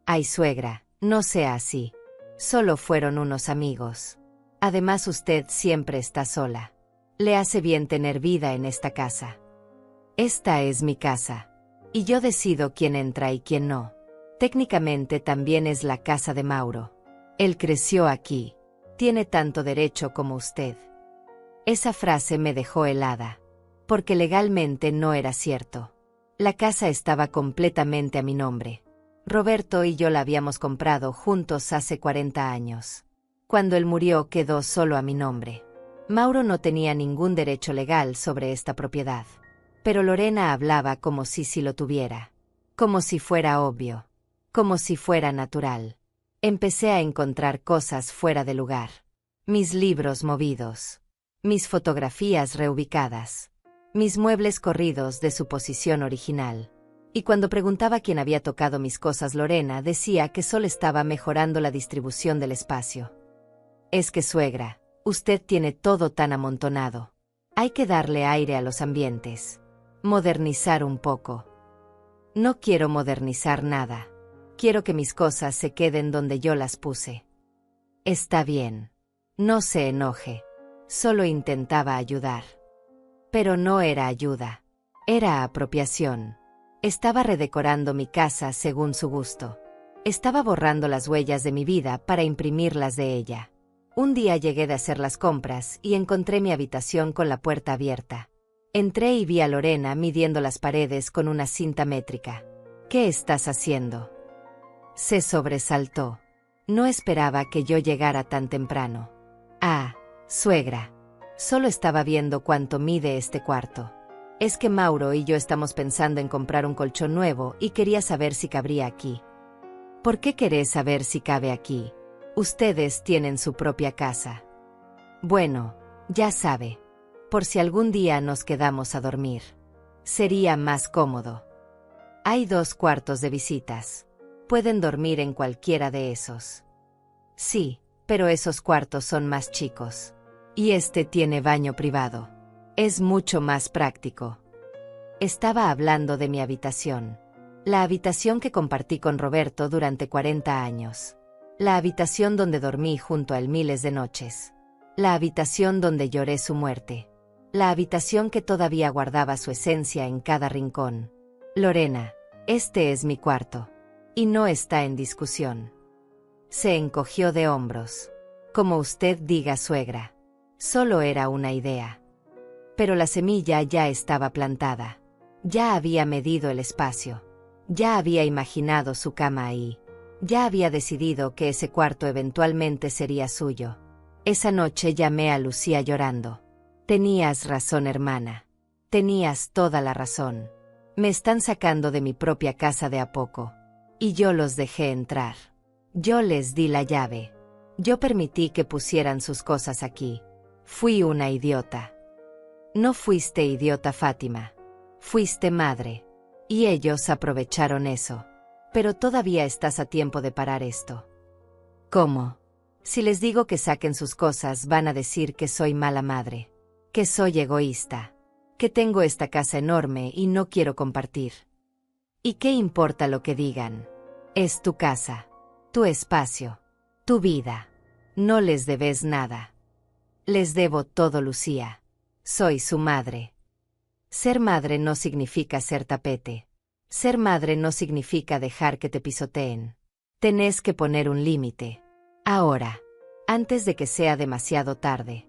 S1: Ay, suegra, no sea así. Solo fueron unos amigos. Además, usted siempre está sola. Le hace bien tener vida en esta casa. Esta es mi casa. Y yo decido quién entra y quién no. Técnicamente también es la casa de Mauro. Él creció aquí. Tiene tanto derecho como usted. Esa frase me dejó helada. Porque legalmente no era cierto. La casa estaba completamente a mi nombre. Roberto y yo la habíamos comprado juntos hace 40 años. Cuando él murió quedó solo a mi nombre. Mauro no tenía ningún derecho legal sobre esta propiedad. Pero Lorena hablaba como si sí lo tuviera. Como si fuera obvio. Como si fuera natural. Empecé a encontrar cosas fuera de lugar. Mis libros movidos. Mis fotografías reubicadas. Mis muebles corridos de su posición original. Y cuando preguntaba quién había tocado mis cosas, Lorena decía que solo estaba mejorando la distribución del espacio. Es que, suegra, usted tiene todo tan amontonado. Hay que darle aire a los ambientes. Modernizar un poco. No quiero modernizar nada. Quiero que mis cosas se queden donde yo las puse. Está bien. No se enoje. Solo intentaba ayudar. Pero no era ayuda. Era apropiación. Estaba redecorando mi casa según su gusto. Estaba borrando las huellas de mi vida para imprimirlas de ella. Un día llegué de hacer las compras y encontré mi habitación con la puerta abierta. Entré y vi a Lorena midiendo las paredes con una cinta métrica. ¿Qué estás haciendo? Se sobresaltó. No esperaba que yo llegara tan temprano. Ah, suegra. Solo estaba viendo cuánto mide este cuarto. Es que Mauro y yo estamos pensando en comprar un colchón nuevo y quería saber si cabría aquí. ¿Por qué querés saber si cabe aquí? Ustedes tienen su propia casa. Bueno, ya sabe. Por si algún día nos quedamos a dormir. Sería más cómodo. Hay 2 cuartos de visitas. Pueden dormir en cualquiera de esos. Sí, pero esos cuartos son más chicos. Y este tiene baño privado. Es mucho más práctico. Estaba hablando de mi habitación. La habitación que compartí con Roberto durante 40 años. La habitación donde dormí junto a él miles de noches. La habitación donde lloré su muerte. La habitación que todavía guardaba su esencia en cada rincón. Lorena, este es mi cuarto. Y no está en discusión. Se encogió de hombros. Como usted diga, suegra. Solo era una idea. Pero la semilla ya estaba plantada. Ya había medido el espacio. Ya había imaginado su cama ahí. Ya había decidido que ese cuarto eventualmente sería suyo. Esa noche llamé a Lucía llorando. Tenías razón, hermana. Tenías toda la razón. Me están sacando de mi propia casa de a poco. Y yo los dejé entrar. Yo les di la llave. Yo permití que pusieran sus cosas aquí. Fui una idiota. No fuiste idiota, Fátima. Fuiste madre. Y ellos aprovecharon eso. Pero todavía estás a tiempo de parar esto. ¿Cómo? Si les digo que saquen sus cosas, van a decir que soy mala madre. Que soy egoísta. Que tengo esta casa enorme y no quiero compartir. ¿Y qué importa lo que digan? Es tu casa. Tu espacio. Tu vida. No les debes nada. Les debo todo, Lucía. Soy su madre. Ser madre no significa ser tapete. Ser madre no significa dejar que te pisoteen. Tenés que poner un límite. Ahora. Antes de que sea demasiado tarde.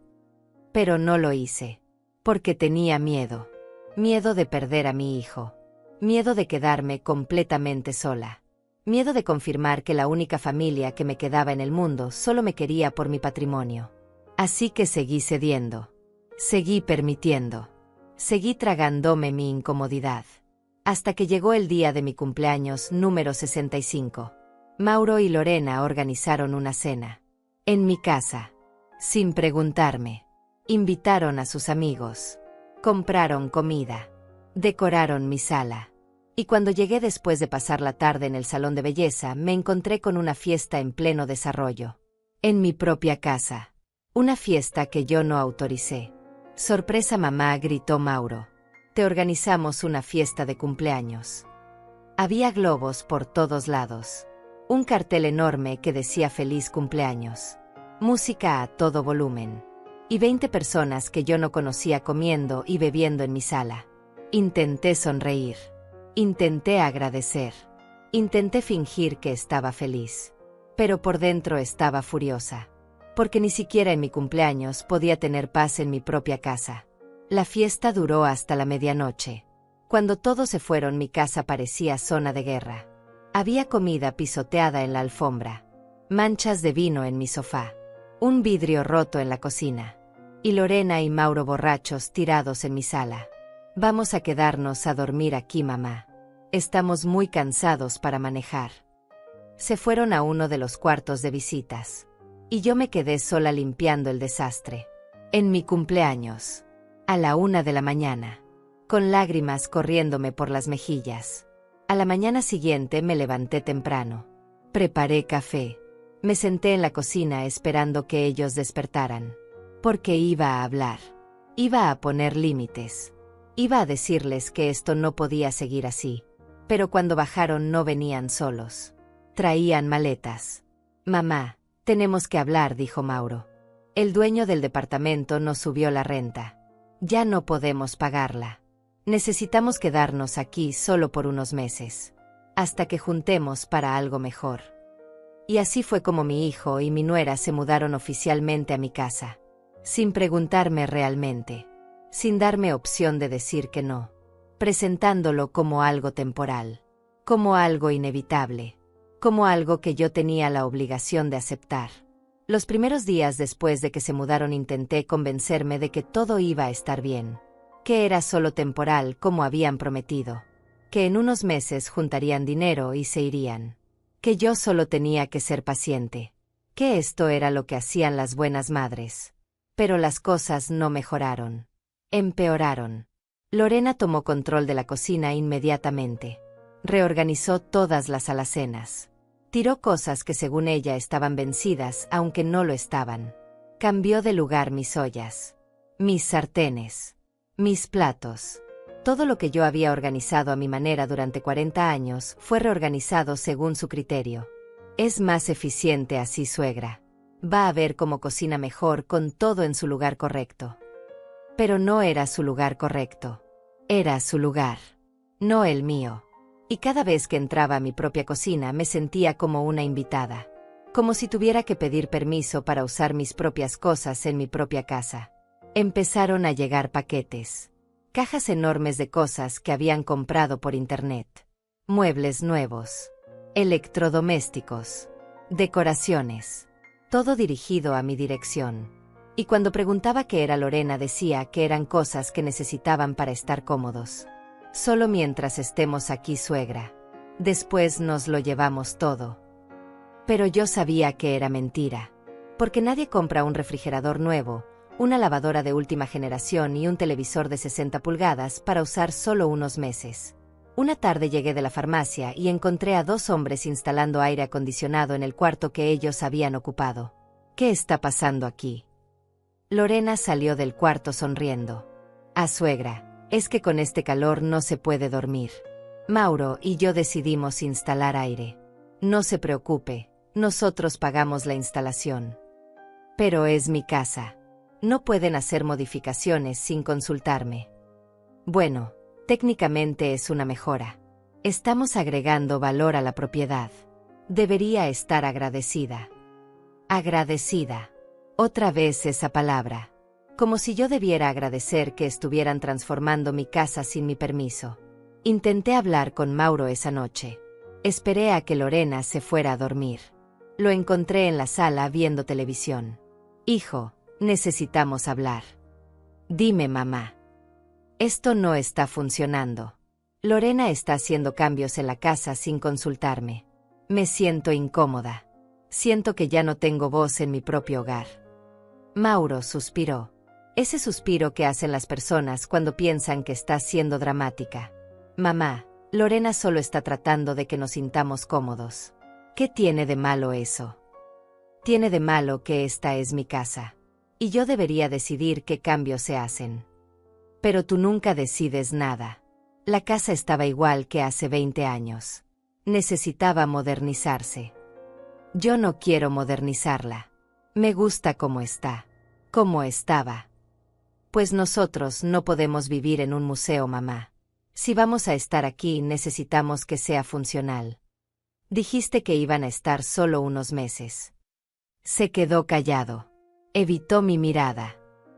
S1: Pero no lo hice. Porque tenía miedo. Miedo de perder a mi hijo. Miedo de quedarme completamente sola. Miedo de confirmar que la única familia que me quedaba en el mundo solo me quería por mi patrimonio. Así que seguí cediendo. Seguí permitiendo. Seguí tragándome mi incomodidad. Hasta que llegó el día de mi cumpleaños número 65. Mauro y Lorena organizaron una cena. En mi casa. Sin preguntarme. Invitaron a sus amigos. Compraron comida. Decoraron mi sala. Y cuando llegué después de pasar la tarde en el salón de belleza, me encontré con una fiesta en pleno desarrollo. En mi propia casa. Una fiesta que yo no autoricé. Sorpresa, mamá, gritó Mauro. Te organizamos una fiesta de cumpleaños. Había globos por todos lados. Un cartel enorme que decía feliz cumpleaños. Música a todo volumen. Y 20 personas que yo no conocía comiendo y bebiendo en mi sala. Intenté sonreír. Intenté agradecer. Intenté fingir que estaba feliz. Pero por dentro estaba furiosa. Porque ni siquiera en mi cumpleaños podía tener paz en mi propia casa. La fiesta duró hasta la medianoche. Cuando todos se fueron, mi casa parecía zona de guerra. Había comida pisoteada en la alfombra. Manchas de vino en mi sofá. Un vidrio roto en la cocina. Y Lorena y Mauro borrachos tirados en mi sala. Vamos a quedarnos a dormir aquí, mamá. Estamos muy cansados para manejar. Se fueron a uno de los cuartos de visitas. Y yo me quedé sola limpiando el desastre. En mi cumpleaños. A la 1 de la mañana. Con lágrimas corriéndome por las mejillas. A la mañana siguiente me levanté temprano. Preparé café. Me senté en la cocina esperando que ellos despertaran. Porque iba a hablar. Iba a poner límites. Iba a decirles que esto no podía seguir así. Pero cuando bajaron no venían solos. Traían maletas. Mamá, tenemos que hablar, dijo Mauro. El dueño del departamento nos subió la renta. Ya no podemos pagarla. Necesitamos quedarnos aquí solo por unos meses. Hasta que juntemos para algo mejor. Y así fue como mi hijo y mi nuera se mudaron oficialmente a mi casa. Sin preguntarme realmente. Sin darme opción de decir que no. Presentándolo como algo temporal. Como algo inevitable. Como algo que yo tenía la obligación de aceptar. Los primeros días después de que se mudaron intenté convencerme de que todo iba a estar bien. Que era solo temporal como habían prometido. Que en unos meses juntarían dinero y se irían. Que yo solo tenía que ser paciente. Que esto era lo que hacían las buenas madres. Pero las cosas no mejoraron. Empeoraron. Lorena tomó control de la cocina inmediatamente. Reorganizó todas las alacenas. Tiró cosas que según ella estaban vencidas, aunque no lo estaban. Cambió de lugar mis ollas. Mis sartenes. Mis platos. Todo lo que yo había organizado a mi manera durante 40 años fue reorganizado según su criterio. Es más eficiente así, suegra. Va a ver cómo cocina mejor con todo en su lugar correcto. Pero no era su lugar correcto. Era su lugar. No el mío. Y cada vez que entraba a mi propia cocina me sentía como una invitada. Como si tuviera que pedir permiso para usar mis propias cosas en mi propia casa. Empezaron a llegar paquetes. Cajas enormes de cosas que habían comprado por internet. Muebles nuevos. Electrodomésticos. Decoraciones. todo dirigido a mi dirección. Y cuando preguntaba qué era Lorena decía que eran cosas que necesitaban para estar cómodos. Solo mientras estemos aquí, suegra. Después nos lo llevamos todo. Pero yo sabía que era mentira. Porque nadie compra un refrigerador nuevo, una lavadora de última generación y un televisor de 60 pulgadas para usar solo unos meses. Una tarde llegué de la farmacia y encontré a 2 hombres instalando aire acondicionado en el cuarto que ellos habían ocupado. ¿Qué está pasando aquí? Lorena salió del cuarto sonriendo. Suegra, es que con este calor no se puede dormir. Mauro y yo decidimos instalar aire. No se preocupe, nosotros pagamos la instalación. Pero es mi casa. No pueden hacer modificaciones sin consultarme. Bueno, técnicamente es una mejora. Estamos agregando valor a la propiedad. Debería estar agradecida. Agradecida. Otra vez esa palabra. Como si yo debiera agradecer que estuvieran transformando mi casa sin mi permiso. Intenté hablar con Mauro esa noche. Esperé a que Lorena se fuera a dormir. Lo encontré en la sala viendo televisión. Hijo, necesitamos hablar. Dime, mamá. Esto no está funcionando. Lorena está haciendo cambios en la casa sin consultarme. Me siento incómoda. Siento que ya no tengo voz en mi propio hogar. Mauro suspiró. Ese suspiro que hacen las personas cuando piensan que estás siendo dramática. Mamá, Lorena solo está tratando de que nos sintamos cómodos. ¿Qué tiene de malo eso? Tiene de malo que esta es mi casa. Y yo debería decidir qué cambios se hacen. Pero tú nunca decides nada. La casa estaba igual que hace 20 años. Necesitaba modernizarse. Yo no quiero modernizarla. Me gusta como está. Como estaba. Pues nosotros no podemos vivir en un museo, mamá. Si vamos a estar aquí, necesitamos que sea funcional. Dijiste que iban a estar solo unos meses. Se quedó callado. Evitó mi mirada.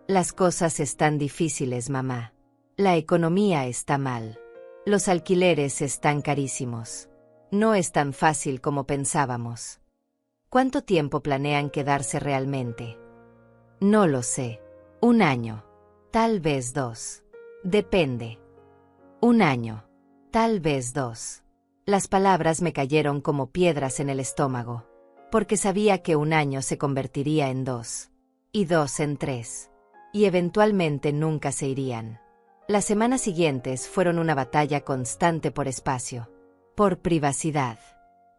S1: Las cosas están difíciles, mamá. La economía está mal. Los alquileres están carísimos. No es tan fácil como pensábamos. ¿Cuánto tiempo planean quedarse realmente? No lo sé. 1 año. Tal vez 2. Depende. 1 año. Tal vez 2. Las palabras me cayeron como piedras en el estómago. Porque sabía que 1 año se convertiría en 2. Y 2 en 3. Y eventualmente nunca se irían. Las semanas siguientes fueron una batalla constante por espacio. Por privacidad.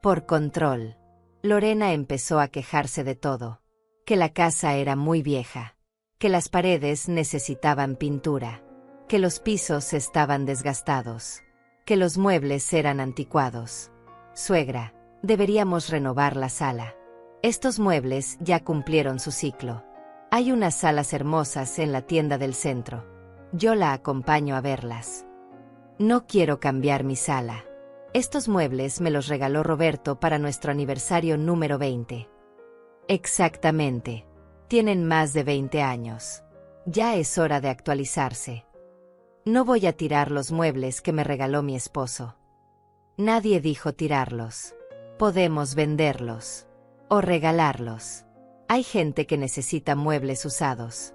S1: Por control. Lorena empezó a quejarse de todo. Que la casa era muy vieja. Que las paredes necesitaban pintura. Que los pisos estaban desgastados. Que los muebles eran anticuados. Suegra, deberíamos renovar la sala. Estos muebles ya cumplieron su ciclo. Hay unas salas hermosas en la tienda del centro. Yo la acompaño a verlas. No quiero cambiar mi sala. Estos muebles me los regaló Roberto para nuestro aniversario número 20. Exactamente. Tienen más de 20 años. Ya es hora de actualizarse. No voy a tirar los muebles que me regaló mi esposo. Nadie dijo tirarlos. Podemos venderlos. O regalarlos. Hay gente que necesita muebles usados.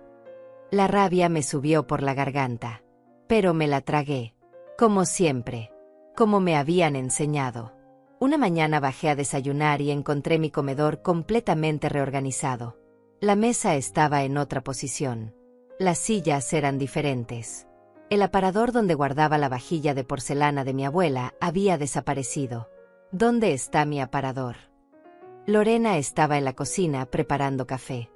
S1: La rabia me subió por la garganta. Pero me la tragué. Como siempre. Como me habían enseñado. Una mañana bajé a desayunar y encontré mi comedor completamente reorganizado. La mesa estaba en otra posición. Las sillas eran diferentes. El aparador donde guardaba la vajilla de porcelana de mi abuela había desaparecido. ¿Dónde está mi aparador? Lorena estaba en la cocina preparando café.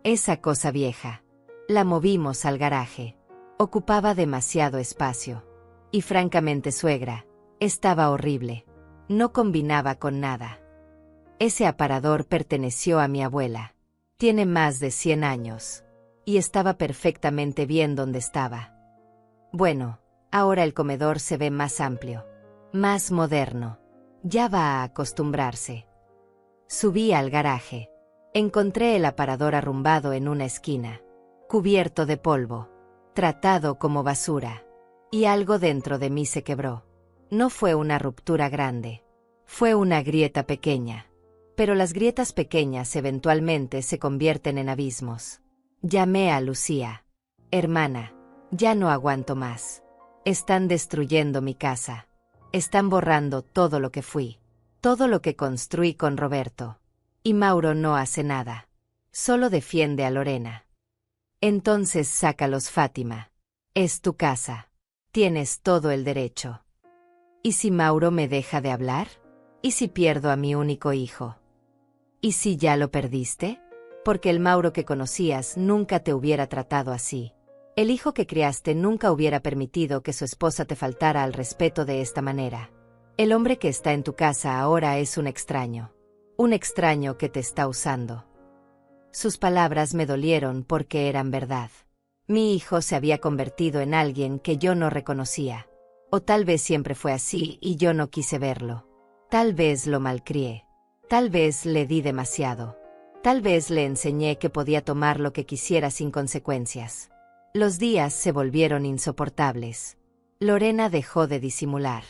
S1: Esa cosa vieja. La movimos al garaje. Ocupaba demasiado espacio. Y francamente, suegra, estaba horrible. No combinaba con nada. Ese aparador perteneció a mi abuela. Tiene más de 100 años. Y estaba perfectamente bien donde estaba. Bueno, ahora el comedor se ve más amplio. Más moderno. Ya va a acostumbrarse. Subí al garaje. Encontré el aparador arrumbado en una esquina. Cubierto de polvo. Tratado como basura. Y algo dentro de mí se quebró. No fue una ruptura grande. Fue una grieta pequeña. Pero las grietas pequeñas eventualmente se convierten en abismos. Llamé a Lucía. Hermana, ya no aguanto más. Están destruyendo mi casa. Están borrando todo lo que fui. Todo lo que construí con Roberto. Y Mauro no hace nada. Solo defiende a Lorena. Entonces sácalos, Fátima. Es tu casa. Tienes todo el derecho. ¿Y si Mauro me deja de hablar? ¿Y si pierdo a mi único hijo? ¿Y si ya lo perdiste? Porque el Mauro que conocías nunca te hubiera tratado así. El hijo que criaste nunca hubiera permitido que su esposa te faltara al respeto de esta manera. El hombre que está en tu casa ahora es un extraño. Un extraño que te está usando. Sus palabras me dolieron porque eran verdad. Mi hijo se había convertido en alguien que yo no reconocía. O tal vez siempre fue así y yo no quise verlo. Tal vez lo malcrié. Tal vez le di demasiado. Tal vez le enseñé que podía tomar lo que quisiera sin consecuencias. Los días se volvieron insoportables. Lorena dejó de disimular.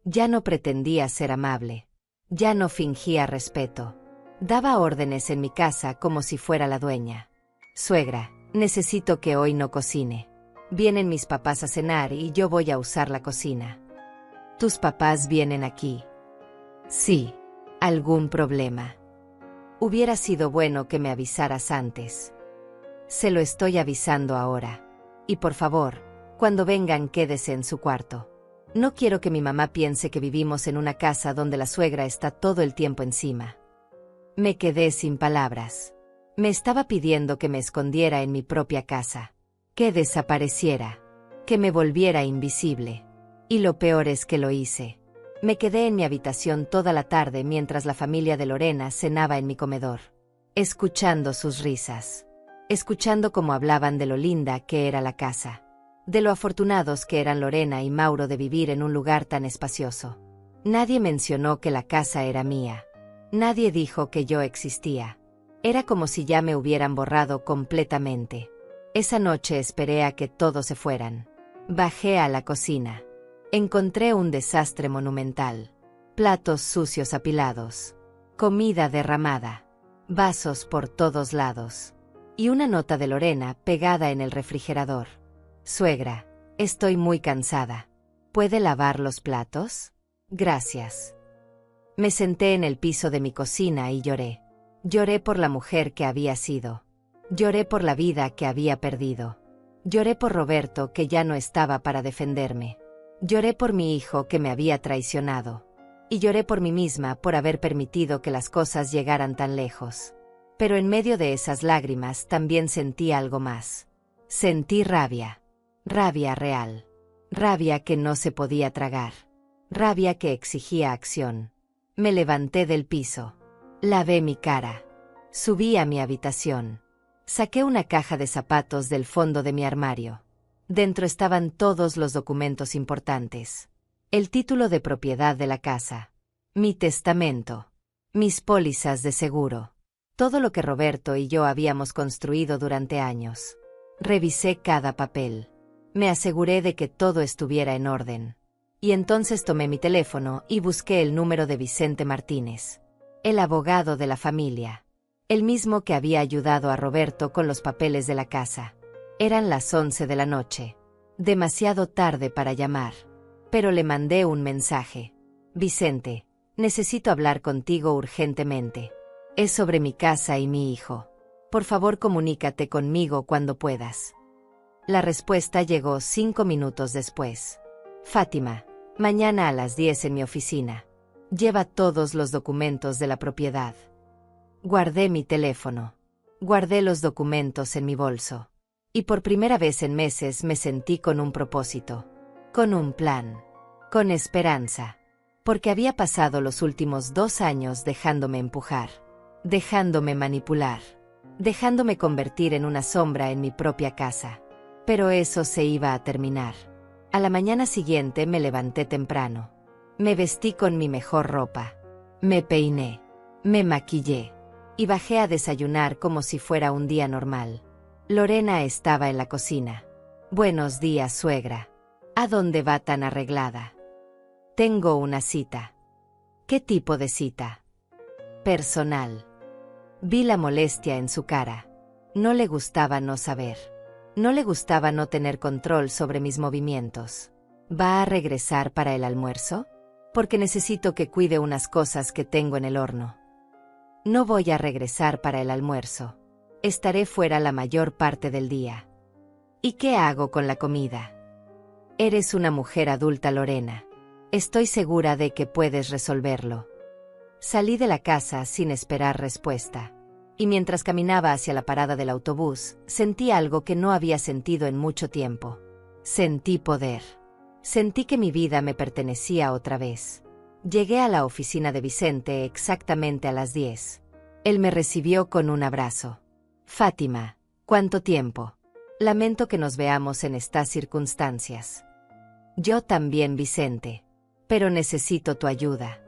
S1: Ya no pretendía ser amable. Ya no fingía respeto. Daba órdenes en mi casa como si fuera la dueña. Suegra, necesito que hoy no cocine. Vienen mis papás a cenar y yo voy a usar la cocina. ¿Tus papás vienen aquí? Sí. ¿Algún problema? Hubiera sido bueno que me avisaras antes. Se lo estoy avisando ahora. Y por favor, cuando vengan quédese en su cuarto. No quiero que mi mamá piense que vivimos en una casa donde la suegra está todo el tiempo encima. Me quedé sin palabras. Me estaba pidiendo que me escondiera en mi propia casa. Que desapareciera. Que me volviera invisible. Y lo peor es que lo hice. Me quedé en mi habitación toda la tarde mientras la familia de Lorena cenaba en mi comedor. Escuchando sus risas. Escuchando cómo hablaban de lo linda que era la casa. De lo afortunados que eran Lorena y Mauro de vivir en un lugar tan espacioso. Nadie mencionó que la casa era mía. Nadie dijo que yo existía. Era como si ya me hubieran borrado completamente. Esa noche esperé a que todos se fueran. Bajé a la cocina. Encontré un desastre monumental. Platos sucios apilados. Comida derramada. Vasos por todos lados. Y una nota de Lorena pegada en el refrigerador. Suegra, estoy muy cansada. ¿Puede lavar los platos? Gracias. Me senté en el piso de mi cocina y lloré. Lloré por la mujer que había sido. Lloré por la vida que había perdido. Lloré por Roberto que ya no estaba para defenderme. Lloré por mi hijo que me había traicionado. Y lloré por mí misma por haber permitido que las cosas llegaran tan lejos. Pero en medio de esas lágrimas también sentí algo más. Sentí rabia. Rabia real. Rabia que no se podía tragar. Rabia que exigía acción. Me levanté del piso. Lavé mi cara. Subí a mi habitación. Saqué una caja de zapatos del fondo de mi armario. Dentro estaban todos los documentos importantes. El título de propiedad de la casa. Mi testamento. Mis pólizas de seguro. Todo lo que Roberto y yo habíamos construido durante años. Revisé cada papel. Me aseguré de que todo estuviera en orden. Y entonces tomé mi teléfono y busqué el número de Vicente Martínez. El abogado de la familia. El mismo que había ayudado a Roberto con los papeles de la casa. Eran las 11 de la noche. Demasiado tarde para llamar. Pero le mandé un mensaje. Vicente, necesito hablar contigo urgentemente. Es sobre mi casa y mi hijo. Por favor, comunícate conmigo cuando puedas. La respuesta llegó 5 minutos después. Fátima, mañana a las 10 en mi oficina. Lleva todos los documentos de la propiedad. Guardé mi teléfono. Guardé los documentos en mi bolso. Y por primera vez en meses me sentí con un propósito. Con un plan. Con esperanza. Porque había pasado los últimos 2 años dejándome empujar. Dejándome manipular. Dejándome convertir en una sombra en mi propia casa. Pero eso se iba a terminar. A la mañana siguiente me levanté temprano. Me vestí con mi mejor ropa. Me peiné. Me maquillé. Y bajé a desayunar como si fuera un día normal. Lorena estaba en la cocina. Buenos días, suegra. ¿A dónde va tan arreglada? Tengo una cita. ¿Qué tipo de cita? Personal. Vi la molestia en su cara. No le gustaba no saber. No le gustaba no tener control sobre mis movimientos. ¿Va a regresar para el almuerzo? Porque necesito que cuide unas cosas que tengo en el horno. No voy a regresar para el almuerzo. Estaré fuera la mayor parte del día. ¿Y qué hago con la comida? Eres una mujer adulta, Lorena. Estoy segura de que puedes resolverlo. Salí de la casa sin esperar respuesta. Y mientras caminaba hacia la parada del autobús, sentí algo que no había sentido en mucho tiempo. Sentí poder. Sentí que mi vida me pertenecía otra vez. Llegué a la oficina de Vicente exactamente a las 10. Él me recibió con un abrazo. Fátima, ¿cuánto tiempo? Lamento que nos veamos en estas circunstancias. Yo también, Vicente. Pero necesito tu ayuda.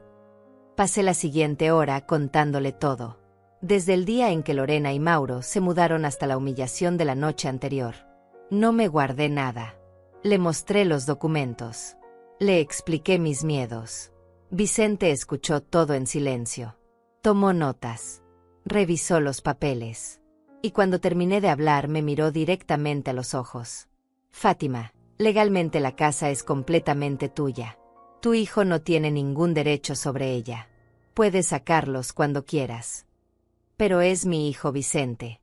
S1: Pasé la siguiente hora contándole todo. Desde el día en que Lorena y Mauro se mudaron hasta la humillación de la noche anterior. No me guardé nada. Le mostré los documentos. Le expliqué mis miedos. Vicente escuchó todo en silencio. Tomó notas. Revisó los papeles. Y cuando terminé de hablar me miró directamente a los ojos. Fátima, legalmente la casa es completamente tuya. Tu hijo no tiene ningún derecho sobre ella. Puedes sacarlos cuando quieras. Pero es mi hijo Vicente.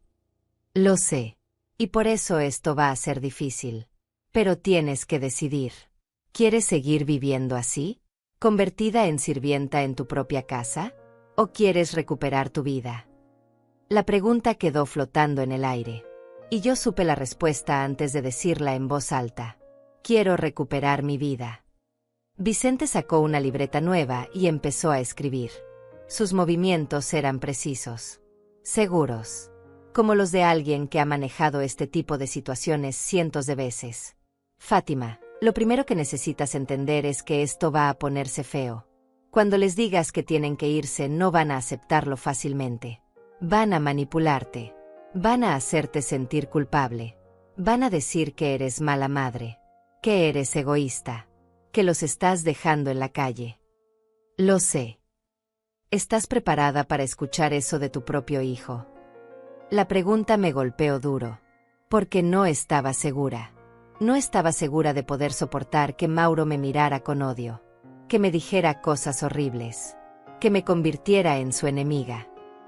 S1: Lo sé. Y por eso esto va a ser difícil. Pero tienes que decidir. ¿Quieres seguir viviendo así? ¿Convertida en sirvienta en tu propia casa? ¿O quieres recuperar tu vida? La pregunta quedó flotando en el aire. Y yo supe la respuesta antes de decirla en voz alta. Quiero recuperar mi vida. Vicente sacó una libreta nueva y empezó a escribir. Sus movimientos eran precisos. Seguros. Como los de alguien que ha manejado este tipo de situaciones cientos de veces. Fátima, lo primero que necesitas entender es que esto va a ponerse feo. Cuando les digas que tienen que irse, no van a aceptarlo fácilmente. Van a manipularte. Van a hacerte sentir culpable. Van a decir que eres mala madre. Que eres egoísta. Que los estás dejando en la calle. Lo sé. ¿Estás preparada para escuchar eso de tu propio hijo? La pregunta me golpeó duro. Porque no estaba segura. No estaba segura de poder soportar que Mauro me mirara con odio. Que me dijera cosas horribles. Que me convirtiera en su enemiga.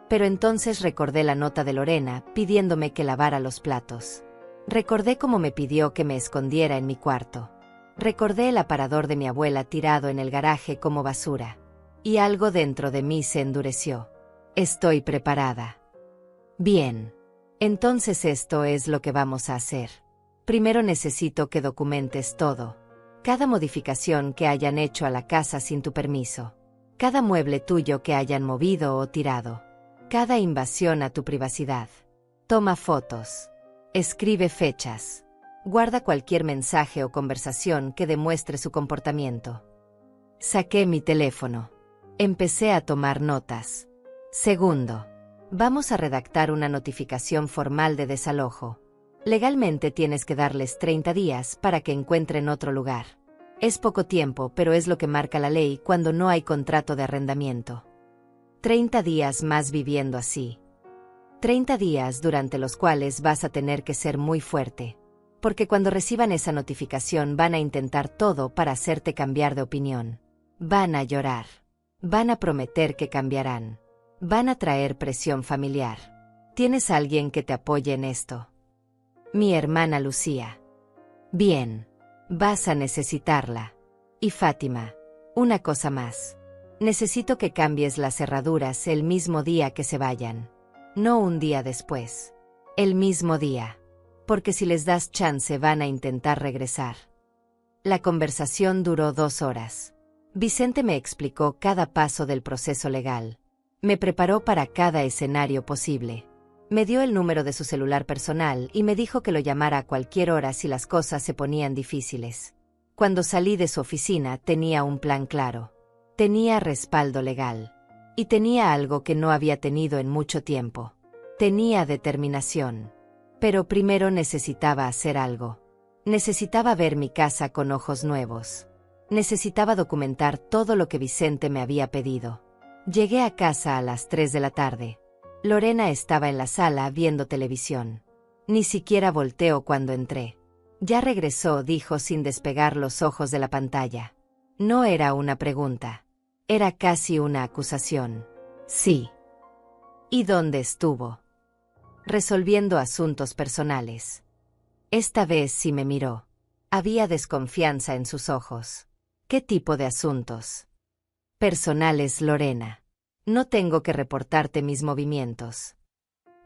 S1: Pero entonces recordé la nota de Lorena pidiéndome que lavara los platos. Recordé cómo me pidió que me escondiera en mi cuarto. Recordé el aparador de mi abuela tirado en el garaje como basura. Y algo dentro de mí se endureció. Estoy preparada. Bien. Entonces esto es lo que vamos a hacer. Primero necesito que documentes todo. Cada modificación que hayan hecho a la casa sin tu permiso. Cada mueble tuyo que hayan movido o tirado. Cada invasión a tu privacidad. Toma fotos. Escribe fechas. Guarda cualquier mensaje o conversación que demuestre su comportamiento. Saqué mi teléfono. Empecé a tomar notas. Segundo. Vamos a redactar una notificación formal de desalojo. Legalmente tienes que darles 30 días para que encuentren otro lugar. Es poco tiempo, pero es lo que marca la ley cuando no hay contrato de arrendamiento. 30 días más viviendo así. 30 días durante los cuales vas a tener que ser muy fuerte. Porque cuando reciban esa notificación van a intentar todo para hacerte cambiar de opinión. Van a llorar. Van a prometer que cambiarán. Van a traer presión familiar. ¿Tienes alguien que te apoye en esto? Mi hermana Lucía. Bien. Vas a necesitarla. Y Fátima, una cosa más. Necesito que cambies las cerraduras el mismo día que se vayan. No un día después. El mismo día. Porque si les das chance van a intentar regresar. La conversación duró 2 horas. Vicente me explicó cada paso del proceso legal. Me preparó para cada escenario posible. Me dio el número de su celular personal y me dijo que lo llamara a cualquier hora si las cosas se ponían difíciles. Cuando salí de su oficina tenía un plan claro. Tenía respaldo legal. Y tenía algo que no había tenido en mucho tiempo. Tenía determinación. Pero primero necesitaba hacer algo. Necesitaba ver mi casa con ojos nuevos. Necesitaba documentar todo lo que Vicente me había pedido. Llegué a casa a las 3 de la tarde. Lorena estaba en la sala viendo televisión. Ni siquiera volteó cuando entré. Ya regresó, dijo sin despegar los ojos de la pantalla. No era una pregunta. Era casi una acusación. Sí. ¿Y dónde estuvo? Resolviendo asuntos personales. Esta vez sí me miró. Había desconfianza en sus ojos. ¿Qué tipo de asuntos? Personales, Lorena. No tengo que reportarte mis movimientos.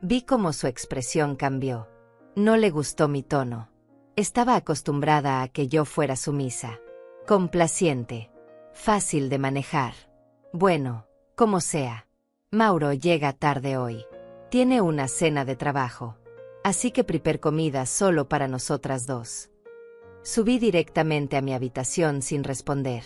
S1: Vi cómo su expresión cambió. No le gustó mi tono. Estaba acostumbrada a que yo fuera sumisa, complaciente, fácil de manejar. Bueno, como sea. Mauro llega tarde hoy. Tiene una cena de trabajo. Así que prepar comida solo para nosotras dos. Subí directamente a mi habitación sin responder.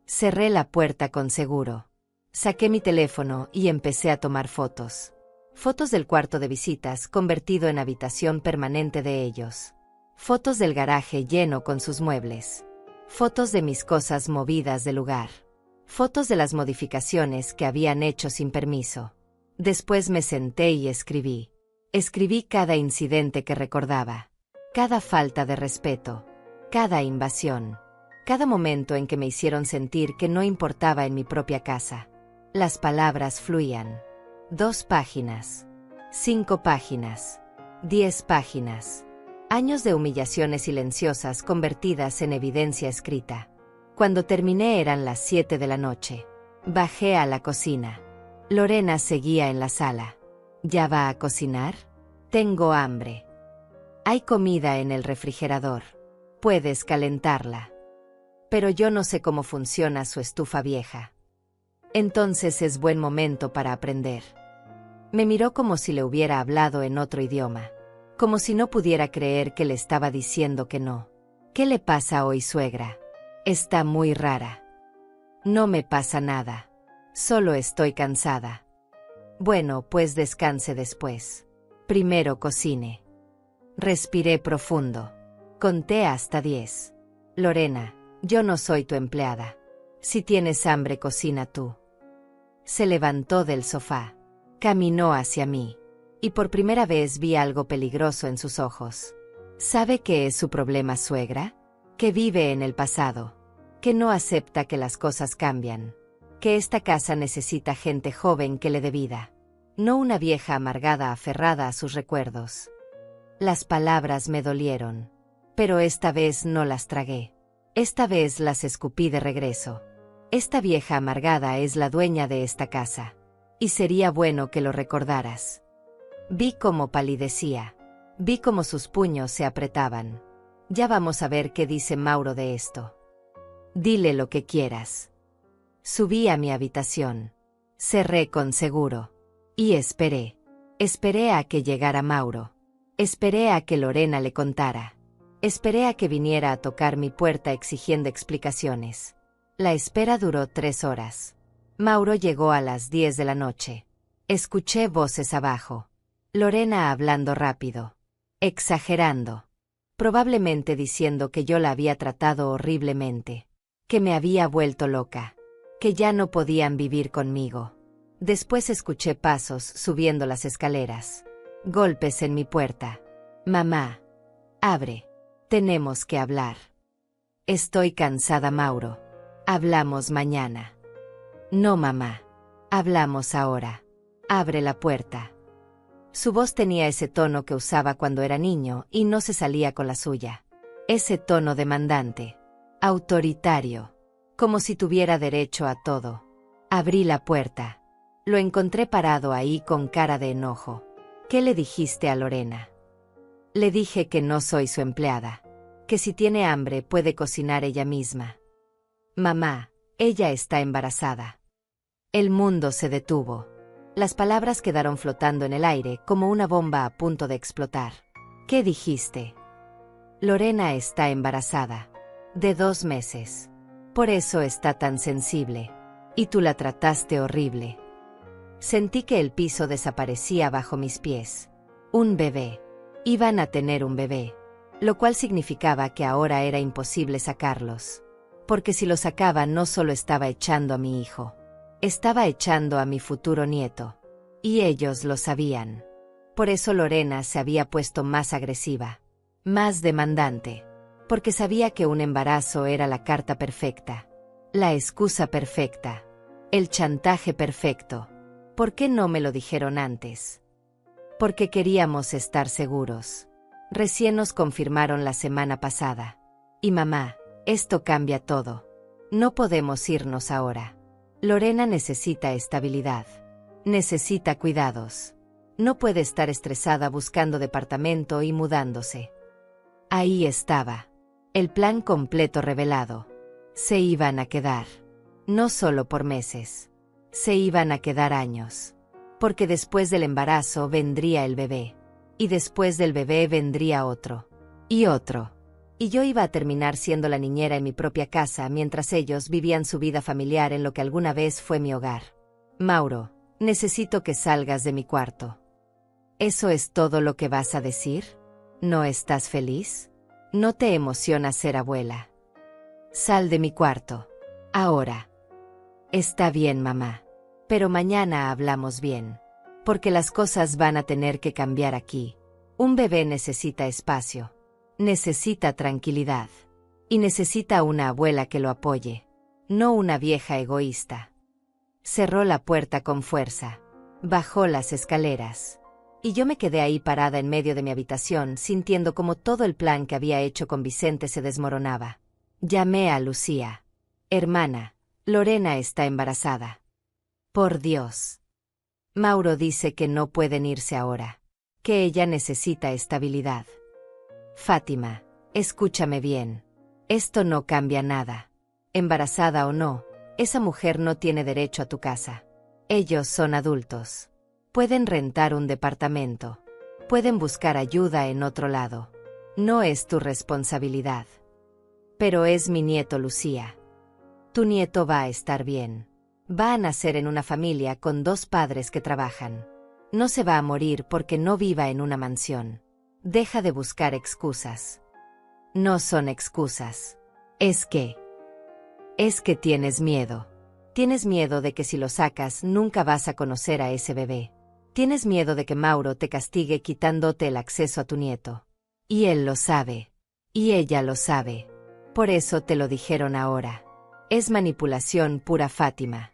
S1: Cerré la puerta con seguro. Saqué mi teléfono y empecé a tomar fotos. Fotos del cuarto de visitas convertido en habitación permanente de ellos. Fotos del garaje lleno con sus muebles. Fotos de mis cosas movidas del lugar. Fotos de las modificaciones que habían hecho sin permiso. Después me senté y escribí. Escribí cada incidente que recordaba. Cada falta de respeto. Cada invasión. Cada momento en que me hicieron sentir que no importaba en mi propia casa. Las palabras fluían. 2 páginas. 5 páginas. 10 páginas. Años de humillaciones silenciosas convertidas en evidencia escrita. Cuando terminé eran las 7 de la noche. Bajé a la cocina. Lorena seguía en la sala. ¿Ya va a cocinar? Tengo hambre. Hay comida en el refrigerador. Puedes calentarla. Pero yo no sé cómo funciona su estufa vieja. Entonces es buen momento para aprender. Me miró como si le hubiera hablado en otro idioma. Como si no pudiera creer que le estaba diciendo que no. ¿Qué le pasa hoy, suegra? Está muy rara. No me pasa nada. Solo estoy cansada. Bueno, pues descanse después. Primero cocine. Respiré profundo. Conté hasta 10. Lorena, yo no soy tu empleada. Si tienes hambre, cocina tú. Se levantó del sofá. Caminó hacia mí. Y por primera vez vi algo peligroso en sus ojos. ¿Sabe qué es su problema, suegra? Que vive en el pasado. Que no acepta que las cosas cambian. Que esta casa necesita gente joven que le dé vida. No una vieja amargada aferrada a sus recuerdos. Las palabras me dolieron. Pero esta vez no las tragué. Esta vez las escupí de regreso. Esta vieja amargada es la dueña de esta casa. Y sería bueno que lo recordaras. Vi cómo palidecía. Vi cómo sus puños se apretaban. Ya vamos a ver qué dice Mauro de esto. Dile lo que quieras. Subí a mi habitación. Cerré con seguro. Y esperé. Esperé a que llegara Mauro. Esperé a que Lorena le contara. Esperé a que viniera a tocar mi puerta exigiendo explicaciones. La espera duró 3 horas. Mauro llegó a las 10 de la noche. Escuché voces abajo. Lorena hablando rápido. Exagerando. Probablemente diciendo que yo la había tratado horriblemente. Que me había vuelto loca. Que ya no podían vivir conmigo. Después escuché pasos subiendo las escaleras. Golpes en mi puerta. Mamá. Abre. Tenemos que hablar. Estoy cansada, Mauro. Hablamos mañana. No, mamá. Hablamos ahora. Abre la puerta. Su voz tenía ese tono que usaba cuando era niño y no se salía con la suya. Ese tono demandante. Autoritario. Como si tuviera derecho a todo. Abrí la puerta. Lo encontré parado ahí con cara de enojo. ¿Qué le dijiste a Lorena? Le dije que no soy su empleada. Que si tiene hambre puede cocinar ella misma. Mamá, ella está embarazada. El mundo se detuvo. Las palabras quedaron flotando en el aire como una bomba a punto de explotar. ¿Qué dijiste? Lorena está embarazada. De 2 meses. Por eso está tan sensible. Y tú la trataste horrible. Sentí que el piso desaparecía bajo mis pies. Un bebé. Iban a tener un bebé. Lo cual significaba que ahora era imposible sacarlos. Porque si lo sacaba no solo estaba echando a mi hijo. Estaba echando a mi futuro nieto. Y ellos lo sabían. Por eso Lorena se había puesto más agresiva, más demandante, porque sabía que un embarazo era la carta perfecta, la excusa perfecta, el chantaje perfecto. ¿Por qué no me lo dijeron antes? Porque queríamos estar seguros. Recién nos confirmaron la semana pasada. Y mamá, esto cambia todo. No podemos irnos ahora. Lorena necesita estabilidad. Necesita cuidados. No puede estar estresada buscando departamento y mudándose. Ahí estaba. El plan completo revelado. Se iban a quedar. No solo por meses. Se iban a quedar años. Porque después del embarazo vendría el bebé. Y después del bebé vendría otro. Y otro. Y yo iba a terminar siendo la niñera en mi propia casa mientras ellos vivían su vida familiar en lo que alguna vez fue mi hogar. Mauro, necesito que salgas de mi cuarto. ¿Eso es todo lo que vas a decir? ¿No estás feliz? ¿No te emociona ser abuela? Sal de mi cuarto. Ahora. Está bien, mamá. Pero mañana hablamos bien. Porque las cosas van a tener que cambiar aquí. Un bebé necesita espacio. Necesita tranquilidad. Y necesita una abuela que lo apoye. No una vieja egoísta. Cerró la puerta con fuerza. Bajó las escaleras. Y yo me quedé ahí parada en medio de mi habitación, sintiendo como todo el plan que había hecho con Vicente se desmoronaba. Llamé a Lucía. Hermana, Lorena está embarazada. Por Dios. Mauro dice que no pueden irse ahora. Que ella necesita estabilidad. Fátima, escúchame bien. Esto no cambia nada. Embarazada o no, esa mujer no tiene derecho a tu casa. Ellos son adultos. Pueden rentar un departamento. Pueden buscar ayuda en otro lado. No es tu responsabilidad. Pero es mi nieto Lucía. Tu nieto va a estar bien. Va a nacer en una familia con 2 padres que trabajan. No se va a morir porque no viva en una mansión. Deja de buscar excusas. No son excusas. Es que tienes miedo. Tienes miedo de que si lo sacas nunca vas a conocer a ese bebé. Tienes miedo de que Mauro te castigue quitándote el acceso a tu nieto. Y él lo sabe. Y ella lo sabe. Por eso te lo dijeron ahora. Es manipulación pura, Fátima.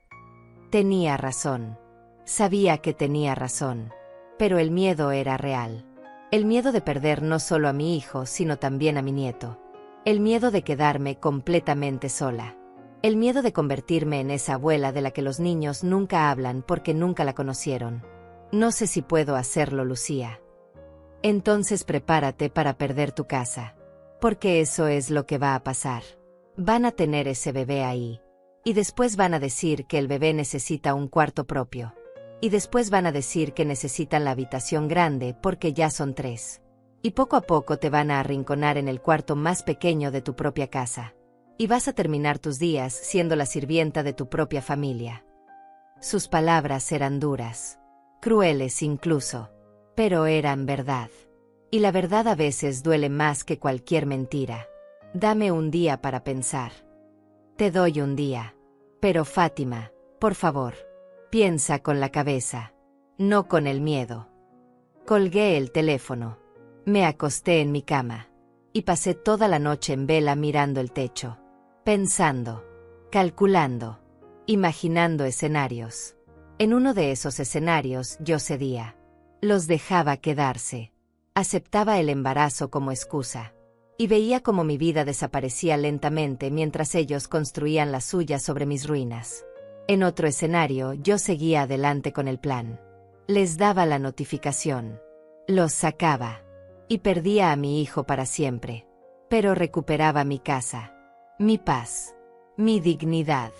S1: Tenía razón. Sabía que tenía razón. Pero el miedo era real. El miedo de perder no solo a mi hijo, sino también a mi nieto. El miedo de quedarme completamente sola. El miedo de convertirme en esa abuela de la que los niños nunca hablan porque nunca la conocieron. No sé si puedo hacerlo, Lucía. Entonces prepárate para perder tu casa. Porque eso es lo que va a pasar. Van a tener ese bebé ahí. Y después van a decir que el bebé necesita un cuarto propio. Y después van a decir que necesitan la habitación grande porque ya son 3. Y poco a poco te van a arrinconar en el cuarto más pequeño de tu propia casa. Y vas a terminar tus días siendo la sirvienta de tu propia familia. Sus palabras eran duras, crueles incluso, pero eran verdad. Y la verdad a veces duele más que cualquier mentira. Dame un día para pensar. Te doy un día. Pero Fátima, por favor, piensa con la cabeza, no con el miedo. Colgué el teléfono. Me acosté en mi cama. Y pasé toda la noche en vela mirando el techo. Pensando, calculando, imaginando escenarios. En uno de esos escenarios yo cedía. Los dejaba quedarse. Aceptaba el embarazo como excusa. Y veía cómo mi vida desaparecía lentamente mientras ellos construían la suya sobre mis ruinas. En otro escenario yo seguía adelante con el plan. Les daba la notificación. Los sacaba. Y perdía a mi hijo para siempre. Pero recuperaba mi casa. Mi paz. Mi dignidad.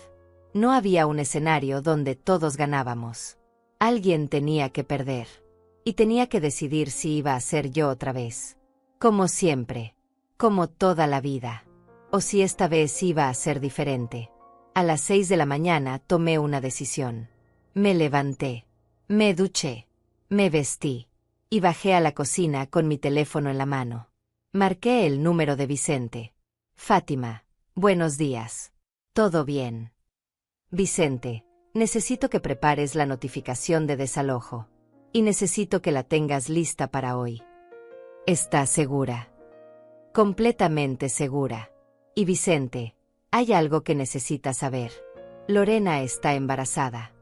S1: No había un escenario donde todos ganábamos. Alguien tenía que perder. Y tenía que decidir si iba a ser yo otra vez. Como siempre. Como toda la vida. O si esta vez iba a ser diferente. A las 6 de la mañana tomé una decisión. Me levanté. Me duché. Me vestí. Y bajé a la cocina con mi teléfono en la mano. Marqué el número de Vicente. Fátima, buenos días. ¿Todo bien? Vicente, Necesito que prepares la notificación de desalojo. Y necesito que la tengas lista para hoy. ¿Estás segura? Completamente segura. Y Vicente, hay algo que necesitas saber. Lorena está embarazada.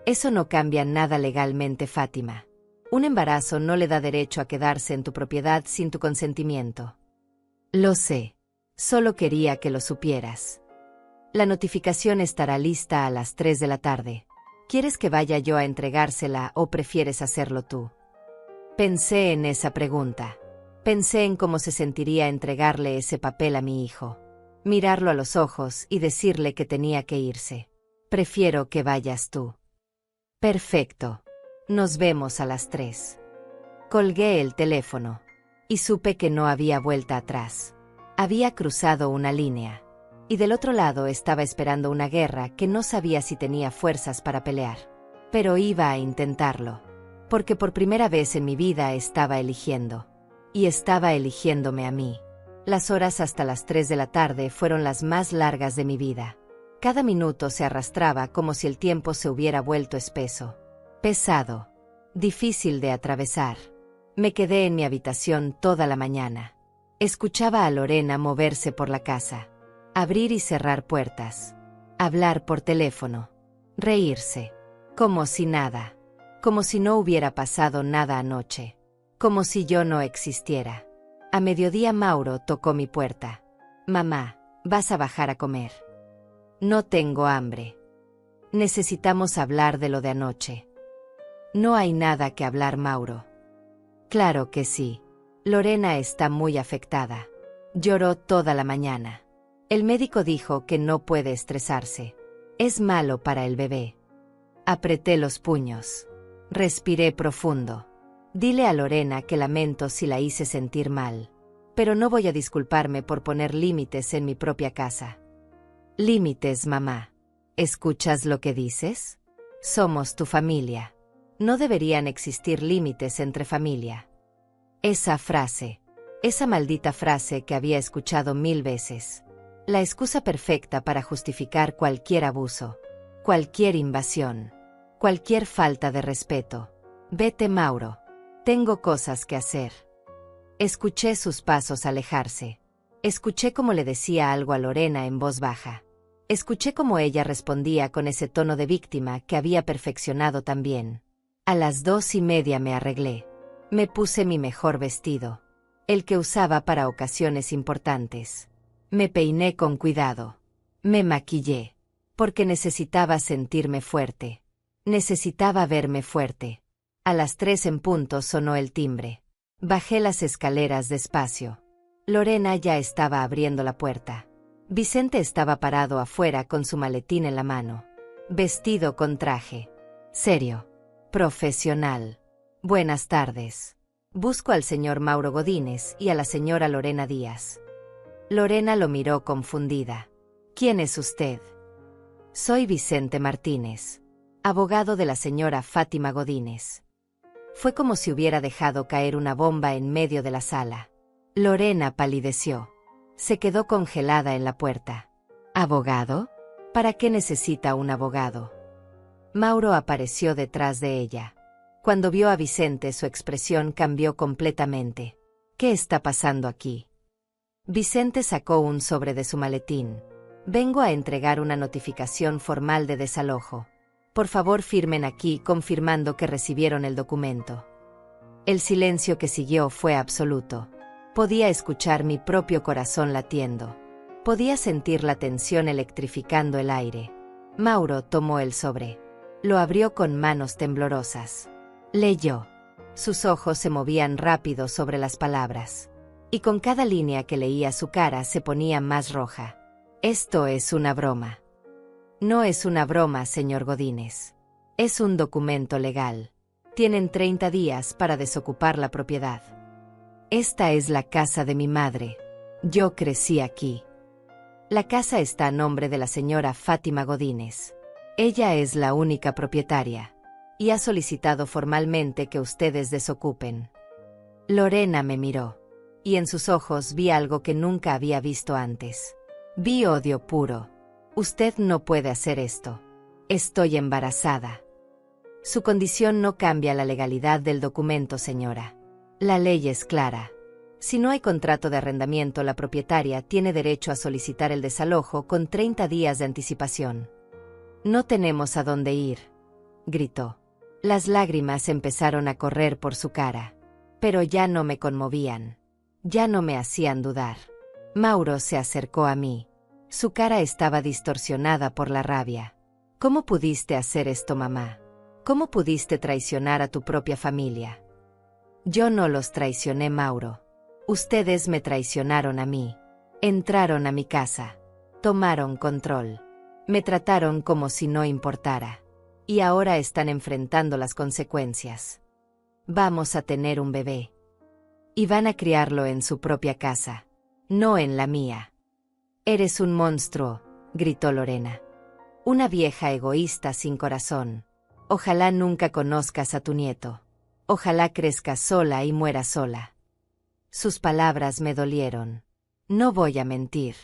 S1: Eso no cambia nada legalmente, Fátima. Un embarazo no le da derecho a quedarse en tu propiedad sin tu consentimiento. Lo sé. Solo quería que lo supieras. La notificación estará lista a las 3 de la tarde. ¿Quieres que vaya yo a entregársela o prefieres hacerlo tú? Pensé en esa pregunta. Pensé en cómo se sentiría entregarle ese papel a mi hijo. Mirarlo a los ojos y decirle que tenía que irse. Prefiero que vayas tú. Perfecto. Nos vemos a las 3. Colgué el teléfono. Y supe que no había vuelta atrás. Había cruzado una línea. Y del otro lado estaba esperando una guerra que no sabía si tenía fuerzas para pelear. Pero iba a intentarlo. Porque por primera vez en mi vida estaba eligiendo. Y estaba eligiéndome a mí. Las horas hasta las 3 de la tarde fueron las más largas de mi vida. Cada minuto se arrastraba como si el tiempo se hubiera vuelto espeso. Pesado. Difícil de atravesar. Me quedé en mi habitación toda la mañana. Escuchaba a Lorena moverse por la casa. Abrir y cerrar puertas. Hablar por teléfono. Reírse. Como si nada. Como si no hubiera pasado nada anoche. Como si yo no existiera. A mediodía Mauro tocó mi puerta. Mamá, ¿vas a bajar a comer? No tengo hambre. Necesitamos hablar de lo de anoche. No hay nada que hablar, Mauro. Claro que sí. Lorena está muy afectada. Lloró toda la mañana. El médico dijo que no puede estresarse. Es malo para el bebé. Apreté los puños. Respiré profundo. Dile a Lorena que lamento si la hice sentir mal. Pero no voy a disculparme por poner límites en mi propia casa. Límites, mamá. ¿Escuchas lo que dices? Somos tu familia. No deberían existir límites entre familia. Esa frase. Esa maldita frase que había escuchado 1000 veces. La excusa perfecta para justificar cualquier abuso, cualquier invasión, cualquier falta de respeto. Vete, Mauro. Tengo cosas que hacer. Escuché sus pasos alejarse. Escuché cómo le decía algo a Lorena en voz baja. Escuché cómo ella respondía con ese tono de víctima que había perfeccionado tan bien. A las 2:30 me arreglé. Me puse mi mejor vestido. El que usaba para ocasiones importantes. Me peiné con cuidado. Me maquillé. Porque necesitaba sentirme fuerte. Necesitaba verme fuerte. A las 3 en punto sonó el timbre. Bajé las escaleras despacio. Lorena ya estaba abriendo la puerta. Vicente estaba parado afuera con su maletín en la mano. Vestido con traje. Serio. Profesional. Buenas tardes. Busco al señor Mauro Godínez y a la señora Lorena Díaz. Lorena lo miró confundida. ¿Quién es usted? Soy Vicente Martínez, abogado de la señora Fátima Godínez. Fue como si hubiera dejado caer una bomba en medio de la sala. Lorena palideció. Se quedó congelada en la puerta. ¿Abogado? ¿Para qué necesita un abogado? Mauro apareció detrás de ella. Cuando vio a Vicente, su expresión cambió completamente. ¿Qué está pasando aquí? Vicente sacó un sobre de su maletín. Vengo a entregar una notificación formal de desalojo. Por favor, firmen aquí confirmando que recibieron el documento. El silencio que siguió fue absoluto. Podía escuchar mi propio corazón latiendo. Podía sentir la tensión electrificando el aire. Mauro tomó el sobre. Lo abrió con manos temblorosas. Leyó. Sus ojos se movían rápido sobre las palabras. Y con cada línea que leía su cara se ponía más roja. Esto es una broma. No es una broma, señor Godínez. Es un documento legal. Tienen 30 días para desocupar la propiedad. Esta es la casa de mi madre. Yo crecí aquí. La casa está a nombre de la señora Fátima Godínez. Ella es la única propietaria. Y ha solicitado formalmente que ustedes desocupen. Lorena me miró. Y en sus ojos vi algo que nunca había visto antes. Vi odio puro. Usted no puede hacer esto. Estoy embarazada. Su condición no cambia la legalidad del documento, señora. La ley es clara. Si no hay contrato de arrendamiento, la propietaria tiene derecho a solicitar el desalojo con 30 días de anticipación. No tenemos a dónde ir, gritó. Las lágrimas empezaron a correr por su cara. Pero ya no me conmovían. Ya no me hacían dudar. Mauro se acercó a mí. Su cara estaba distorsionada por la rabia. ¿Cómo pudiste hacer esto, mamá? ¿Cómo pudiste traicionar a tu propia familia? Yo no los traicioné, Mauro. Ustedes me traicionaron a mí. Entraron a mi casa. Tomaron control. Me trataron como si no importara. Y ahora están enfrentando las consecuencias. Vamos a tener un bebé. Y van a criarlo en su propia casa. No en la mía. Eres un monstruo, gritó Lorena. Una vieja egoísta sin corazón. Ojalá nunca conozcas a tu nieto. Ojalá crezcas sola y mueras sola. Sus palabras me dolieron. No voy a mentir.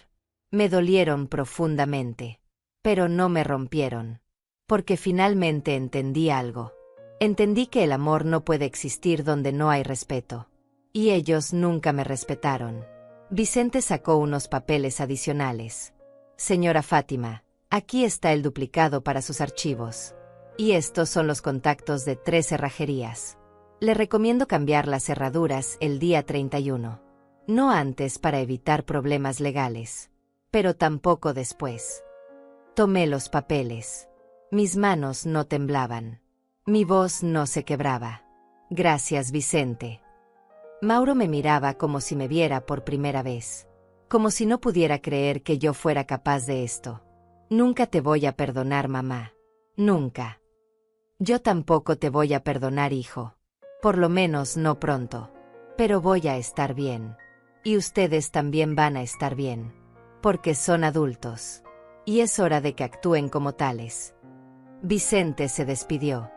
S1: Me dolieron profundamente. Pero no me rompieron. Porque finalmente entendí algo. Entendí que el amor no puede existir donde no hay respeto. Y ellos nunca me respetaron. Vicente sacó unos papeles adicionales. Señora Fátima, aquí está el duplicado para sus archivos. Y estos son los contactos de 3 cerrajerías. Le recomiendo cambiar las cerraduras el día 31. No antes para evitar problemas legales. Pero tampoco después. Tomé los papeles. Mis manos no temblaban. Mi voz no se quebraba. Gracias, Vicente. Mauro me miraba como si me viera por primera vez. Como si no pudiera creer que yo fuera capaz de esto. Nunca te voy a perdonar, mamá. Nunca. Yo tampoco te voy a perdonar, hijo. Por lo menos no pronto. Pero voy a estar bien. Y ustedes también van a estar bien. Porque son adultos. Y es hora de que actúen como tales. Vicente se despidió.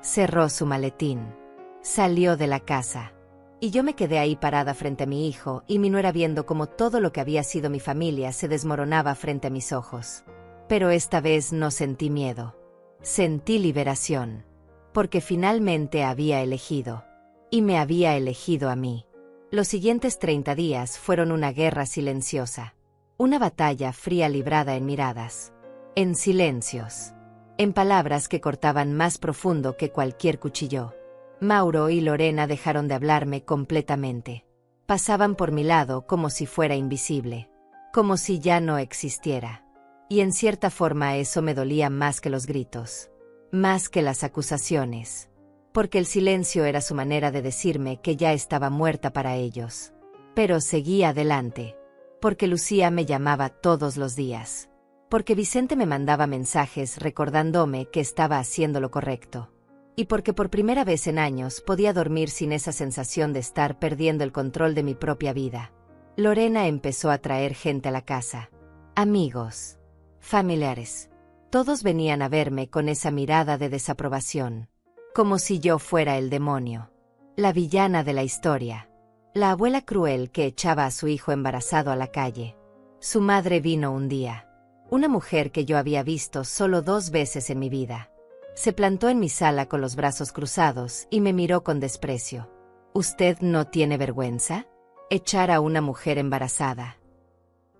S1: Cerró su maletín. Salió de la casa. Y yo me quedé ahí parada frente a mi hijo y mi nuera viendo cómo todo lo que había sido mi familia se desmoronaba frente a mis ojos. Pero esta vez no sentí miedo. Sentí liberación. Porque finalmente había elegido. Y me había elegido a mí. Los siguientes 30 días fueron una guerra silenciosa. Una batalla fría librada en miradas. En silencios. En palabras que cortaban más profundo que cualquier cuchillo. Mauro y Lorena dejaron de hablarme completamente. Pasaban por mi lado como si fuera invisible. Como si ya no existiera. Y en cierta forma eso me dolía más que los gritos. Más que las acusaciones. Porque el silencio era su manera de decirme que ya estaba muerta para ellos. Pero seguía adelante. Porque Lucía me llamaba todos los días. Porque Vicente me mandaba mensajes recordándome que estaba haciendo lo correcto. Y porque por primera vez en años podía dormir sin esa sensación de estar perdiendo el control de mi propia vida. Lorena empezó a traer gente a la casa. Amigos. Familiares. Todos venían a verme con esa mirada de desaprobación. Como si yo fuera el demonio. La villana de la historia. La abuela cruel que echaba a su hijo embarazado a la calle. Su madre vino un día. Una mujer que yo había visto solo 2 veces en mi vida. Se plantó en mi sala con los brazos cruzados y me miró con desprecio. ¿Usted no tiene vergüenza? Echar a una mujer embarazada.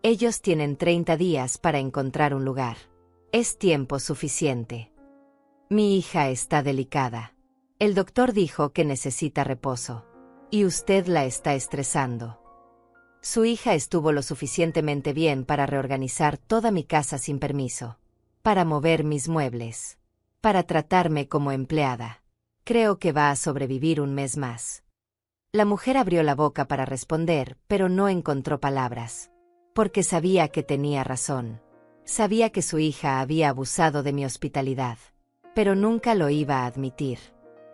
S1: Ellos tienen 30 días para encontrar un lugar. Es tiempo suficiente. Mi hija está delicada. El doctor dijo que necesita reposo. Y usted la está estresando. Su hija estuvo lo suficientemente bien para reorganizar toda mi casa sin permiso. Para mover mis muebles. Para tratarme como empleada. Creo que va a sobrevivir un mes más. La mujer abrió la boca para responder, pero no encontró palabras. Porque sabía que tenía razón. Sabía que su hija había abusado de mi hospitalidad. Pero nunca lo iba a admitir.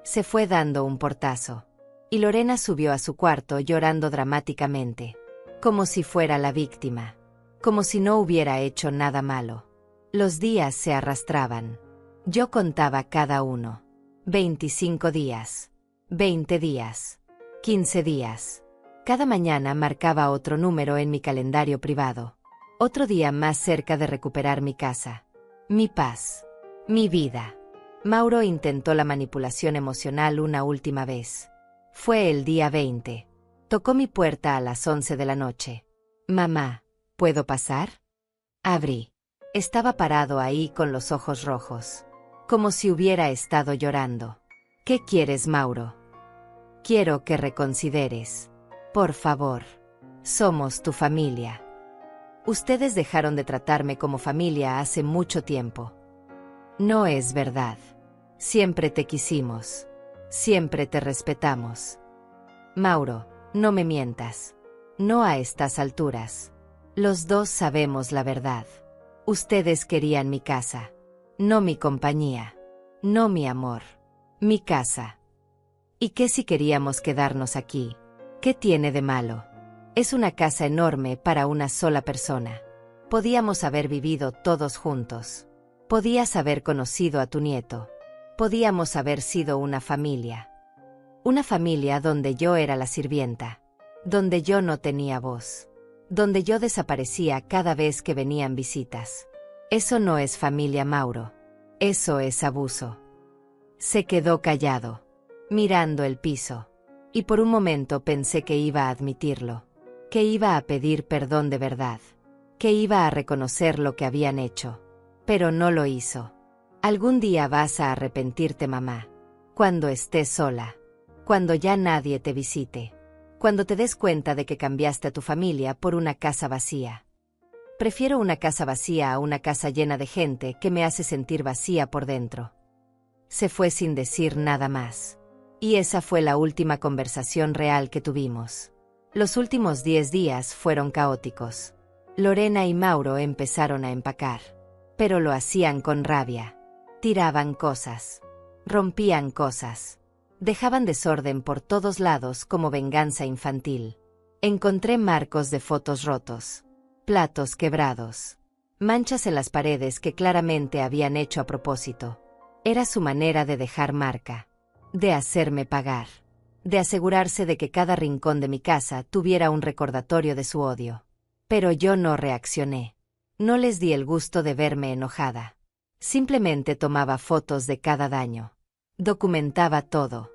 S1: Se fue dando un portazo. Y Lorena subió a su cuarto llorando dramáticamente. Como si fuera la víctima. Como si no hubiera hecho nada malo. Los días se arrastraban. Yo contaba cada uno. 25 días. 20 días. 15 días. Cada mañana marcaba otro número en mi calendario privado. Otro día más cerca de recuperar mi casa. Mi paz. Mi vida. Mauro intentó la manipulación emocional una última vez. Fue el día 20. Tocó mi puerta a las 11 de la noche. Mamá, ¿puedo pasar? Abrí. Estaba parado ahí con los ojos rojos, como si hubiera estado llorando. ¿Qué quieres, Mauro? Quiero que reconsideres. Por favor. Somos tu familia. Ustedes dejaron de tratarme como familia hace mucho tiempo. No es verdad. Siempre te quisimos. Siempre te respetamos. Mauro, no me mientas. No a estas alturas. Los dos sabemos la verdad. Ustedes querían mi casa. No mi compañía. No mi amor. Mi casa. ¿Y qué si queríamos quedarnos aquí? ¿Qué tiene de malo? Es una casa enorme para una sola persona. Podíamos haber vivido todos juntos. Podías haber conocido a tu nieto. Podíamos haber sido una familia. Una familia donde yo era la sirvienta. Donde yo no tenía voz. Donde yo desaparecía cada vez que venían visitas. Eso no es familia, Mauro. Eso es abuso. Se quedó callado, mirando el piso. Y por un momento pensé que iba a admitirlo. Que iba a pedir perdón de verdad. Que iba a reconocer lo que habían hecho. Pero no lo hizo. Algún día vas a arrepentirte, mamá. Cuando estés sola. Cuando ya nadie te visite. Cuando te des cuenta de que cambiaste a tu familia por una casa vacía. Prefiero una casa vacía a una casa llena de gente que me hace sentir vacía por dentro. Se fue sin decir nada más. Y esa fue la última conversación real que tuvimos. Los últimos 10 días fueron caóticos. Lorena y Mauro empezaron a empacar. Pero lo hacían con rabia. Tiraban cosas. Rompían cosas. Dejaban desorden por todos lados como venganza infantil. Encontré marcos de fotos rotos. Platos quebrados. Manchas en las paredes que claramente habían hecho a propósito. Era su manera de dejar marca. De hacerme pagar. De asegurarse de que cada rincón de mi casa tuviera un recordatorio de su odio. Pero yo no reaccioné. No les di el gusto de verme enojada. Simplemente tomaba fotos de cada daño. Documentaba todo.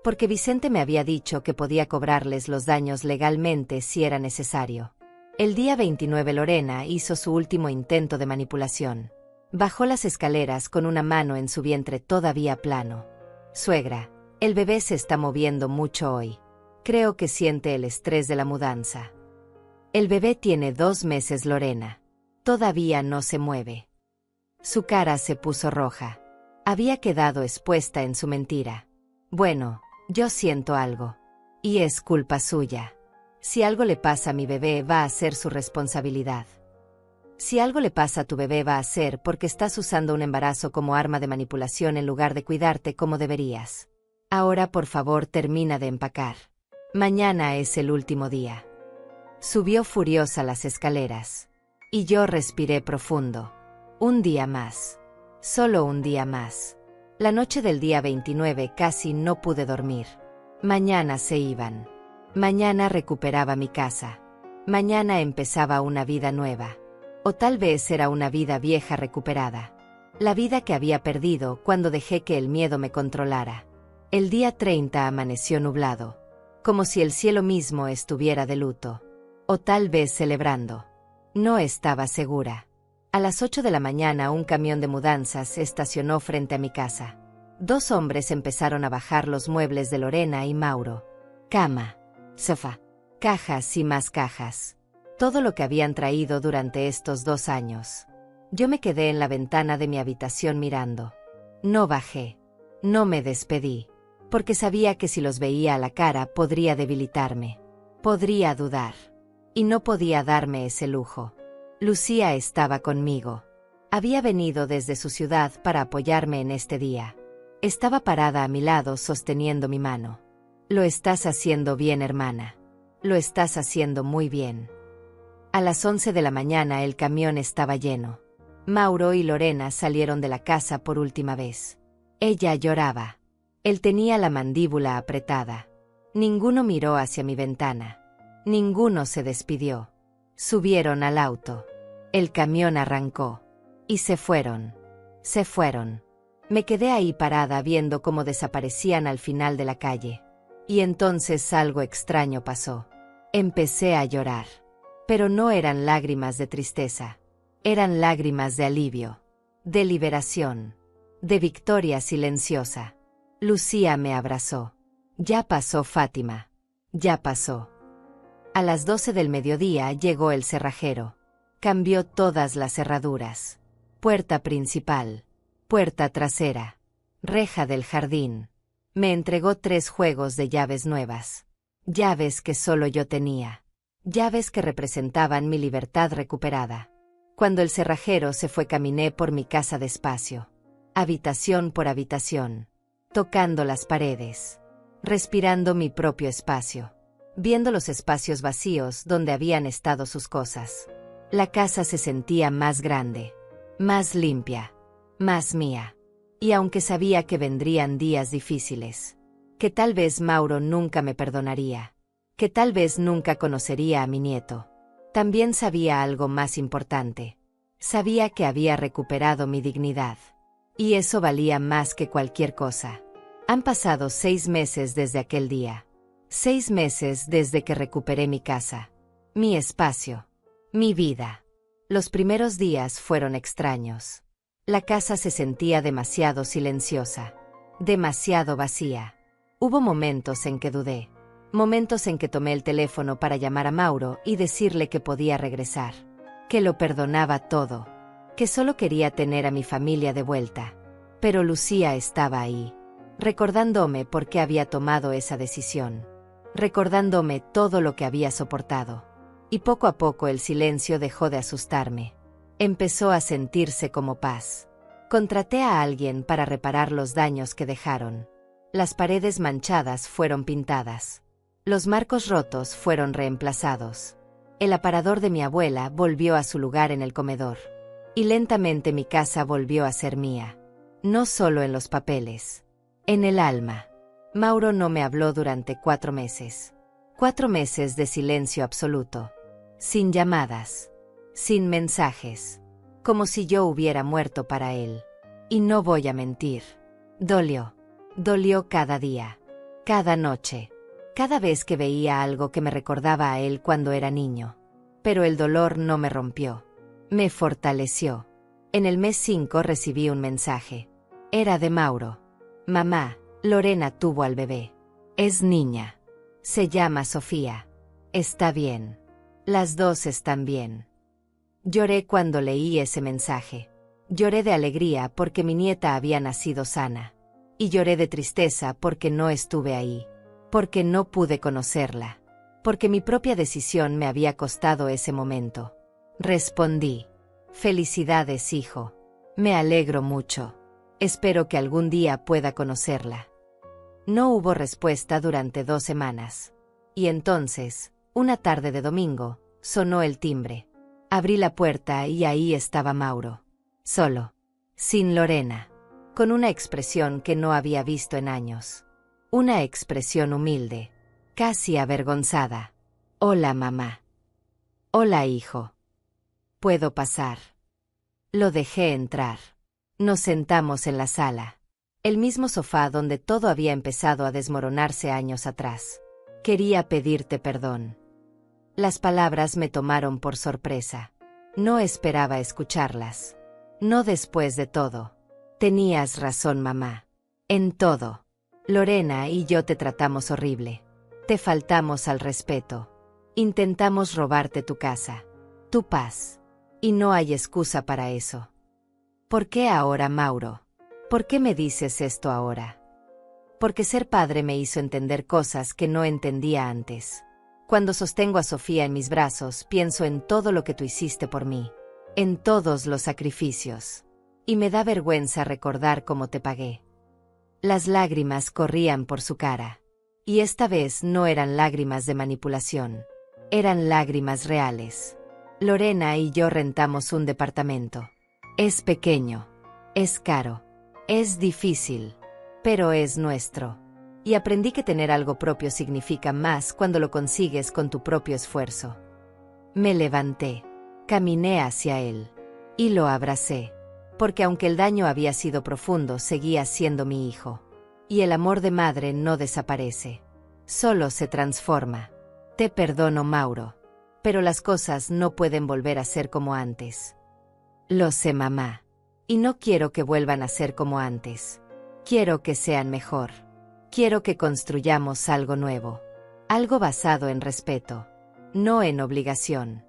S1: Porque Vicente me había dicho que podía cobrarles los daños legalmente si era necesario. El día 29 Lorena hizo su último intento de manipulación. Bajó las escaleras con una mano en su vientre todavía plano. Suegra, el bebé se está moviendo mucho hoy. Creo que siente el estrés de la mudanza. El bebé tiene 2 meses, Lorena. Todavía no se mueve. Su cara se puso roja. Había quedado expuesta en su mentira. Bueno, yo siento algo. Y es culpa suya. Si algo le pasa a mi bebé va a ser su responsabilidad. Si algo le pasa a tu bebé va a ser porque estás usando un embarazo como arma de manipulación en lugar de cuidarte como deberías. Ahora por favor termina de empacar. Mañana es el último día. Subió furiosa las escaleras. Y yo respiré profundo. Un día más. Solo un día más. La noche del día 29 casi no pude dormir. Mañana se iban. Mañana recuperaba mi casa. Mañana empezaba una vida nueva. O tal vez era una vida vieja recuperada. La vida que había perdido cuando dejé que el miedo me controlara. El día 30 amaneció nublado. Como si el cielo mismo estuviera de luto. O tal vez celebrando. No estaba segura. A las 8 de la mañana un camión de mudanzas se estacionó frente a mi casa. 2 hombres empezaron a bajar los muebles de Lorena y Mauro. Cama, sofá, cajas y más cajas. Todo lo que habían traído durante estos 2 años. Yo me quedé en la ventana de mi habitación mirando. No bajé. No me despedí. Porque sabía que si los veía a la cara podría debilitarme. Podría dudar. Y no podía darme ese lujo. Lucía estaba conmigo. Había venido desde su ciudad para apoyarme en este día. Estaba parada a mi lado sosteniendo mi mano. Lo estás haciendo bien, hermana. Lo estás haciendo muy bien. A las 11 de la mañana el camión estaba lleno. Mauro y Lorena salieron de la casa por última vez. Ella lloraba. Él tenía la mandíbula apretada. Ninguno miró hacia mi ventana. Ninguno se despidió. Subieron al auto. El camión arrancó. Y se fueron. Se fueron. Me quedé ahí parada viendo cómo desaparecían al final de la calle. Y entonces algo extraño pasó. Empecé a llorar. Pero no eran lágrimas de tristeza. Eran lágrimas de alivio, de liberación, de victoria silenciosa. Lucía me abrazó. Ya pasó, Fátima. Ya pasó. A las 12 del mediodía llegó el cerrajero. Cambió todas las cerraduras. Puerta principal, puerta trasera, reja del jardín. Me entregó 3 juegos de llaves nuevas. Llaves que solo yo tenía. Llaves que representaban mi libertad recuperada. Cuando el cerrajero se fue, caminé por mi casa despacio. Habitación por habitación. Tocando las paredes. Respirando mi propio espacio. Viendo los espacios vacíos donde habían estado sus cosas. La casa se sentía más grande. Más limpia. Más mía. Y aunque sabía que vendrían días difíciles. Que tal vez Mauro nunca me perdonaría. Que tal vez nunca conocería a mi nieto. También sabía algo más importante. Sabía que había recuperado mi dignidad. Y eso valía más que cualquier cosa. Han pasado 6 meses desde aquel día. 6 meses desde que recuperé mi casa. Mi espacio. Mi vida. Los primeros días fueron extraños. La casa se sentía demasiado silenciosa. Demasiado vacía. Hubo momentos en que dudé. Momentos en que tomé el teléfono para llamar a Mauro y decirle que podía regresar. Que lo perdonaba todo. Que solo quería tener a mi familia de vuelta. Pero Lucía estaba ahí. Recordándome por qué había tomado esa decisión. Recordándome todo lo que había soportado. Y poco a poco el silencio dejó de asustarme. Empezó a sentirse como paz. Contraté a alguien para reparar los daños que dejaron. Las paredes manchadas fueron pintadas. Los marcos rotos fueron reemplazados. El aparador de mi abuela volvió a su lugar en el comedor. Y lentamente mi casa volvió a ser mía. No solo en los papeles. En el alma. Mauro no me habló durante 4 meses. 4 meses de silencio absoluto. Sin llamadas. Sin mensajes. Como si yo hubiera muerto para él. Y no voy a mentir. Dolió. Dolió cada día. Cada noche. Cada vez que veía algo que me recordaba a él cuando era niño. Pero el dolor no me rompió. Me fortaleció. En el mes 5 recibí un mensaje. Era de Mauro. Mamá, Lorena tuvo al bebé. Es niña. Se llama Sofía. Está bien. Las 2 están bien. Lloré cuando leí ese mensaje. Lloré de alegría porque mi nieta había nacido sana. Y lloré de tristeza porque no estuve ahí. Porque no pude conocerla. Porque mi propia decisión me había costado ese momento. Respondí. Felicidades, hijo. Me alegro mucho. Espero que algún día pueda conocerla. No hubo respuesta durante 2 semanas. Y entonces, una tarde de domingo, sonó el timbre. Abrí la puerta y ahí estaba Mauro. Solo. Sin Lorena. Con una expresión que no había visto en años. Una expresión humilde. Casi avergonzada. Hola, mamá. Hola, hijo. ¿Puedo pasar? Lo dejé entrar. Nos sentamos en la sala. El mismo sofá donde todo había empezado a desmoronarse años atrás. Quería pedirte perdón. Las palabras me tomaron por sorpresa. No esperaba escucharlas. No después de todo. Tenías razón, mamá. En todo. Lorena y yo te tratamos horrible. Te faltamos al respeto. Intentamos robarte tu casa. Tu paz. Y no hay excusa para eso. ¿Por qué ahora, Mauro? ¿Por qué me dices esto ahora? Porque ser padre me hizo entender cosas que no entendía antes. Cuando sostengo a Sofía en mis brazos, pienso en todo lo que tú hiciste por mí. En todos los sacrificios. Y me da vergüenza recordar cómo te pagué. Las lágrimas corrían por su cara. Y esta vez no eran lágrimas de manipulación. Eran lágrimas reales. Lorena y yo rentamos un departamento. Es pequeño. Es caro. Es difícil. Pero es nuestro. Y aprendí que tener algo propio significa más cuando lo consigues con tu propio esfuerzo. Me levanté. Caminé hacia él. Y lo abracé. porque aunque el daño había sido profundo, seguía siendo mi hijo. Y el amor de madre no desaparece. Solo se transforma. Te perdono, Mauro. Pero las cosas no pueden volver a ser como antes. Lo sé, mamá. Y no quiero que vuelvan a ser como antes. Quiero que sean mejor. Quiero que construyamos algo nuevo. Algo basado en respeto. No en obligación.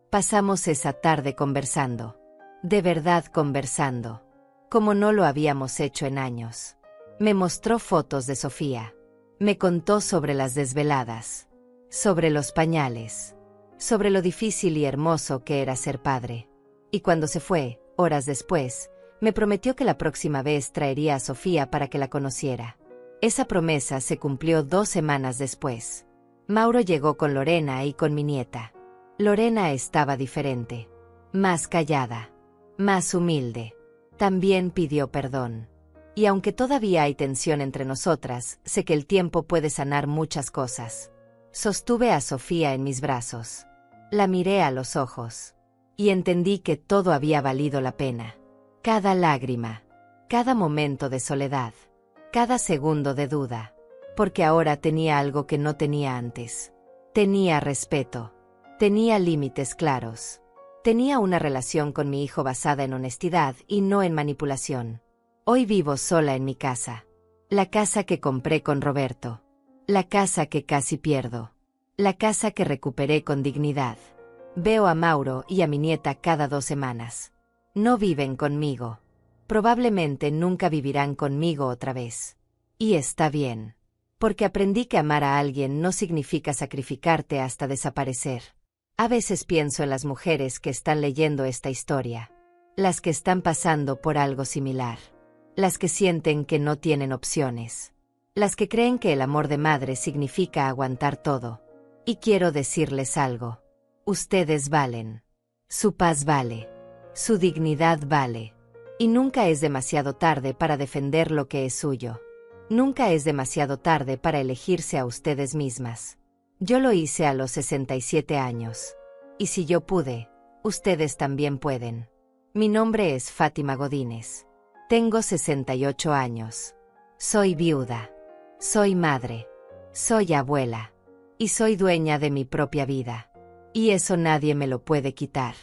S1: Pasamos esa tarde conversando. De verdad conversando. Como no lo habíamos hecho en años. Me mostró fotos de Sofía. Me contó sobre las desveladas. Sobre los pañales. Sobre lo difícil y hermoso que era ser padre. Y cuando se fue, horas después, me prometió que la próxima vez traería a Sofía para que la conociera. Esa promesa se cumplió 2 semanas después. Mauro llegó con Lorena y con mi nieta. Lorena estaba diferente. Más callada. Más humilde. También pidió perdón. Y aunque todavía hay tensión entre nosotras, sé que el tiempo puede sanar muchas cosas. Sostuve a Sofía en mis brazos. La miré a los ojos. Y entendí que todo había valido la pena. Cada lágrima. Cada momento de soledad. Cada segundo de duda. Porque ahora tenía algo que no tenía antes. Tenía respeto. Tenía límites claros. Tenía una relación con mi hijo basada en honestidad y no en manipulación. Hoy vivo sola en mi casa. La casa que compré con Roberto. La casa que casi pierdo. La casa que recuperé con dignidad. Veo a Mauro y a mi nieta cada 2 semanas. No viven conmigo. Probablemente nunca vivirán conmigo otra vez. Y está bien. Porque aprendí que amar a alguien no significa sacrificarte hasta desaparecer. A veces pienso en las mujeres que están leyendo esta historia. Las que están pasando por algo similar. Las que sienten que no tienen opciones. Las que creen que el amor de madre significa aguantar todo. Y quiero decirles algo. Ustedes valen. Su paz vale. Su dignidad vale. Y nunca es demasiado tarde para defender lo que es suyo. Nunca es demasiado tarde para elegirse a ustedes mismas. Yo lo hice a los 67 años. Y si yo pude, ustedes también pueden. Mi nombre es Fátima Godínez. Tengo 68 años. Soy viuda. Soy madre. Soy abuela. Y soy dueña de mi propia vida. Y eso nadie me lo puede quitar.